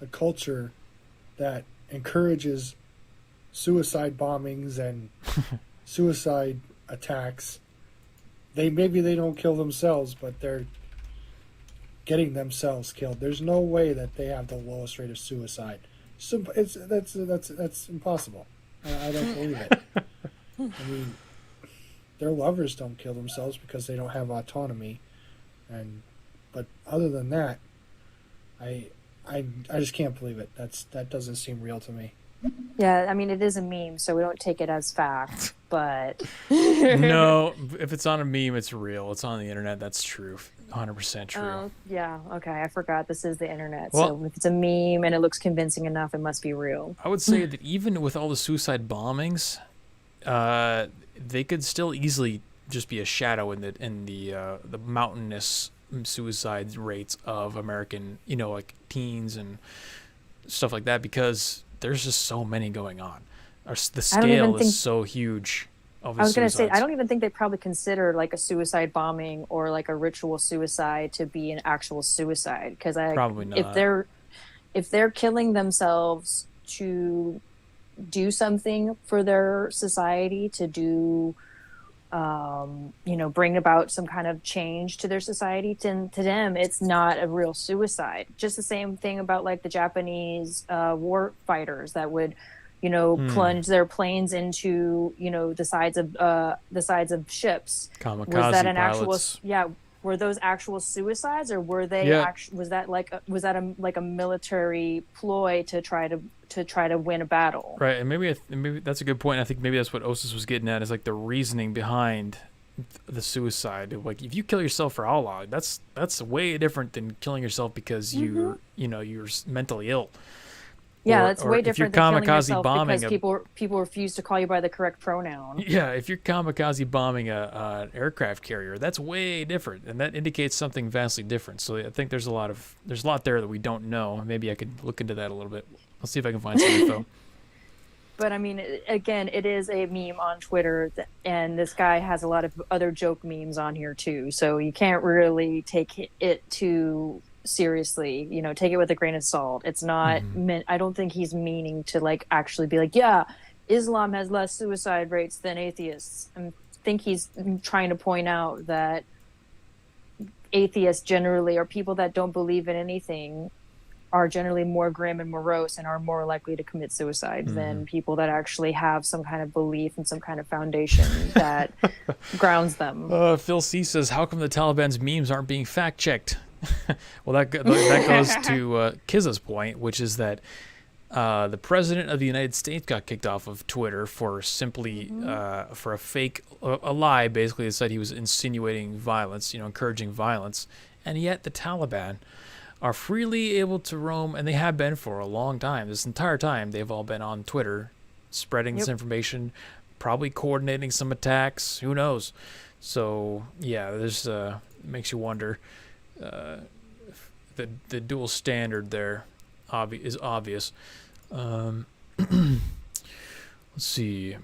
S7: the culture that encourages suicide bombings and suicide attacks, maybe they don't kill themselves, but they're getting themselves killed. There's no way that they have the lowest rate of suicide. That's impossible. I don't believe it. I mean, their lovers don't kill themselves because they don't have autonomy, but other than that, I just can't believe it. That doesn't seem real to me.
S2: Yeah, I mean, it is a meme, so we don't take it as fact, but
S1: No, if it's on a meme, it's real. It's on the internet. That's true. 100% true.
S2: oh, yeah, okay, I forgot this is the internet.
S1: Well-
S2: So if it's a meme and it looks convincing enough, it must be real.
S1: I would say that even with all the suicide bombings, they could still easily just be a shadow in the mountainous suicide rates of American, like teens and stuff like that, because there's just so many going on. The scale is so huge of the
S2: I was going to say,
S1: suicides.
S2: I don't even think they probably consider like a suicide bombing or like a ritual suicide to be an actual suicide, because
S1: Probably not.
S2: if they're killing themselves to do something for their society, to do bring about some kind of change to their society, to them it's not a real suicide. Just the same thing about like the Japanese war fighters that would plunge their planes into the sides of ships.
S1: Kamikaze
S2: Was that an
S1: pilots.
S2: were those actual suicides, or were they was that a military ploy to try to win a battle?
S1: Right, and maybe that's a good point. I think maybe that's what Osis was getting at, is like the reasoning behind the suicide. Like, if you kill yourself for Allah, that's way different than killing yourself because you're mentally ill.
S2: Yeah, that's way
S1: if you're
S2: different than killing
S1: kamikaze
S2: yourself
S1: bombing
S2: because people refuse to call you by the correct pronoun.
S1: Yeah, if you're kamikaze bombing an aircraft carrier, that's way different, and that indicates something vastly different. So I think there's a lot there that we don't know. Maybe I could look into that a little bit. I'll see if I can find some info.
S2: But I mean, again, it is a meme on Twitter, and this guy has a lot of other joke memes on here too. So you can't really take it too seriously. Take it with a grain of salt. It's not meant. I don't think he's meaning to like actually be like, yeah, Islam has less suicide rates than atheists. I think he's trying to point out that atheists generally, or people that don't believe in anything, are generally more grim and morose and are more likely to commit suicide than people that actually have some kind of belief and some kind of foundation that grounds them.
S1: Phil C says, how come the Taliban's memes aren't being fact checked? Well, that goes to Kizza's point, which is that the president of the United States got kicked off of Twitter for simply for a lie, basically. It said he was insinuating violence, encouraging violence, and yet the Taliban are freely able to roam, and they have been for a long time. This entire time, they've all been on Twitter, spreading this information, probably coordinating some attacks. Who knows? So yeah, there's makes you wonder. The dual standard there is obvious. Let's see.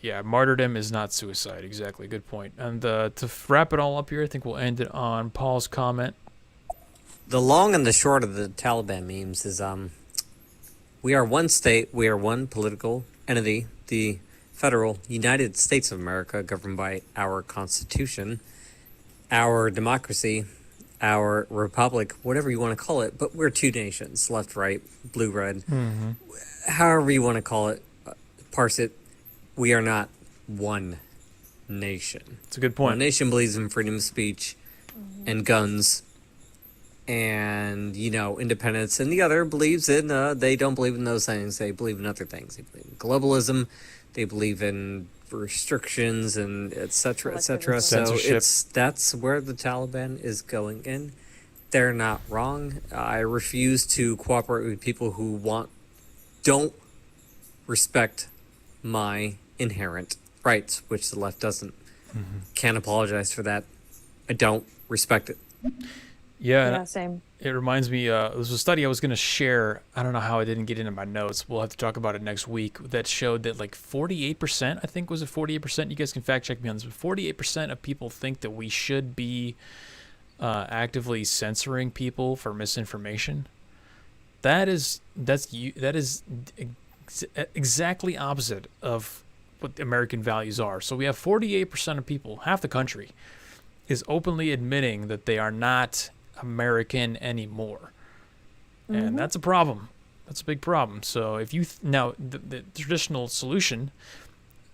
S1: Yeah, martyrdom is not suicide. Exactly. Good point. And to wrap it all up here, I think we'll end it on Paul's comment.
S3: The long and the short of the Taliban memes is we are one state, we are one political entity, the federal United States of America, governed by our Constitution, our democracy, our republic, whatever you want to call it, but we're two nations, left, right, blue, red. However you want to call it, parse it, we are not one nation.
S1: It's a good point.
S3: One nation believes in freedom of speech and guns and, independence, and the other believes in, they don't believe in those things, they believe in other things. They believe in globalism, they believe in restrictions, and et cetera. So
S1: Censorship.
S3: that's where the Taliban is going in. They're not wrong. I refuse to cooperate with people who don't respect my inherent rights, which the left doesn't. Can't apologize for that. I don't respect it.
S1: Yeah,
S2: Same.
S1: it reminds me, there was a study I was going to share. I don't know how I didn't get into my notes. We'll have to talk about it next week. That showed that like 48%, I think was it 48%? You guys can fact check me on this, but 48% of people think that we should be actively censoring people for misinformation. That is exactly opposite of what American values are. So we have 48% of people, half the country, is openly admitting that they are not American anymore. And that's a problem. That's a big problem. So if you now the traditional solution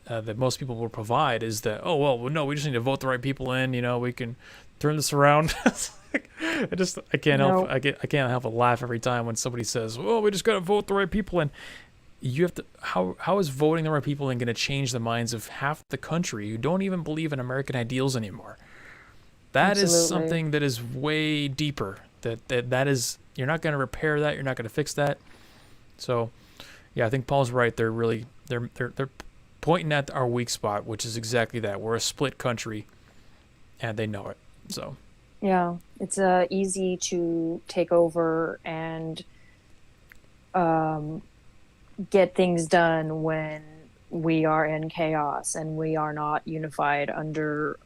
S1: that most people will provide is that, no, we just need to vote the right people in, we can turn this around. I can't help but laugh every time when somebody says, we just got to vote the right people in. you have to, how is voting the right people going to change the minds of half the country who don't even believe in American ideals anymore? That is
S2: Absolutely.
S1: something that is way deeper. That is, you're not going to repair that. You're not going to fix that. So, yeah, I think Paul's right. They're really they're pointing at our weak spot, which is exactly that. We're a split country, and they know it. So,
S2: Yeah, it's easy to take over and get things done when we are in chaos and we are not unified under,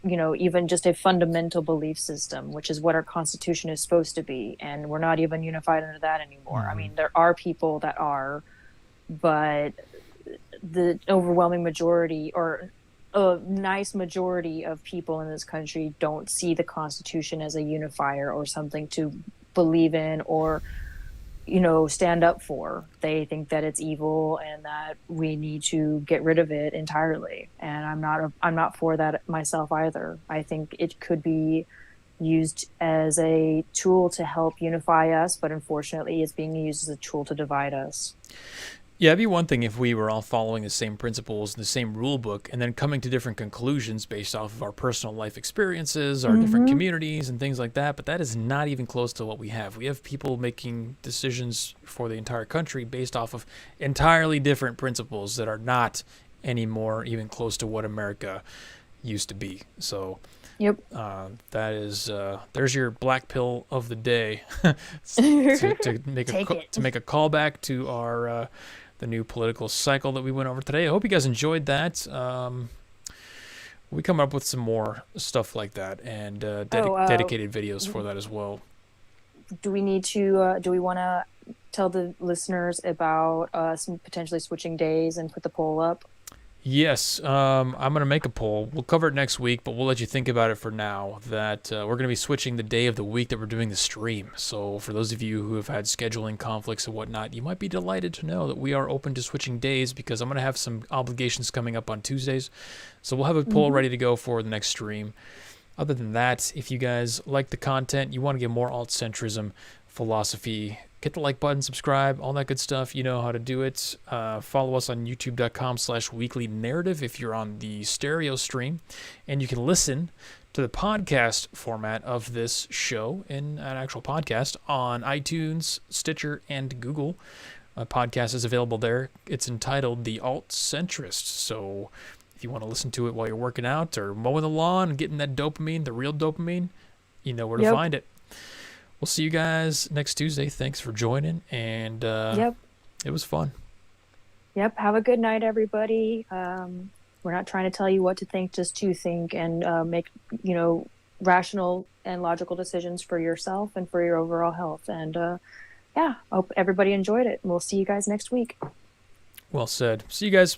S2: even just a fundamental belief system, which is what our Constitution is supposed to be. And we're not even unified under that anymore. I mean, there are people that are, but the overwhelming majority, or a nice majority of people in this country, don't see the Constitution as a unifier or something to believe in or stand up for. They think that it's evil and that we need to get rid of it entirely. And I'm not for that myself either. I think it could be used as a tool to help unify us, but unfortunately it's being used as a tool to divide us.
S1: yeah, it'd be one thing if we were all following the same principles and the same rule book and then coming to different conclusions based off of our personal life experiences, our different communities and things like that. But that is not even close to what we have. We have people making decisions for the entire country based off of entirely different principles that are not anymore even close to what America used to be. So
S2: Yep.
S1: that is there's your black pill of the day to make
S2: Take it.
S1: to make a callback to our the new political cycle that we went over today. I hope you guys enjoyed that. We come up with some more stuff like that and dedicated videos for that as well.
S2: Do we need to? Do we want to tell the listeners about us potentially switching days and put the poll up?
S1: Yes, I'm going to make a poll. We'll cover it next week, but we'll let you think about it for now, that we're going to be switching the day of the week that we're doing the stream. So for those of you who have had scheduling conflicts and whatnot, you might be delighted to know that we are open to switching days because I'm going to have some obligations coming up on Tuesdays. So we'll have a poll ready to go for the next stream. Other than that, if you guys like the content, you want to get more alt-centrism philosophy, hit the like button, subscribe, all that good stuff. You know how to do it. Follow us on youtube.com/weekly narrative if you're on the stereo stream. And you can listen to the podcast format of this show in an actual podcast on iTunes, Stitcher, and Google. A podcast is available there. It's entitled The Alt-Centrist. So if you want to listen to it while you're working out or mowing the lawn and getting that dopamine, the real dopamine, you know where to find it. We'll see you guys next Tuesday. Thanks for joining, and it was fun.
S2: Yep. Have a good night, everybody. We're not trying to tell you what to think, just to think and make, rational and logical decisions for yourself and for your overall health. And hope everybody enjoyed it. We'll see you guys next week.
S1: Well said. See you guys.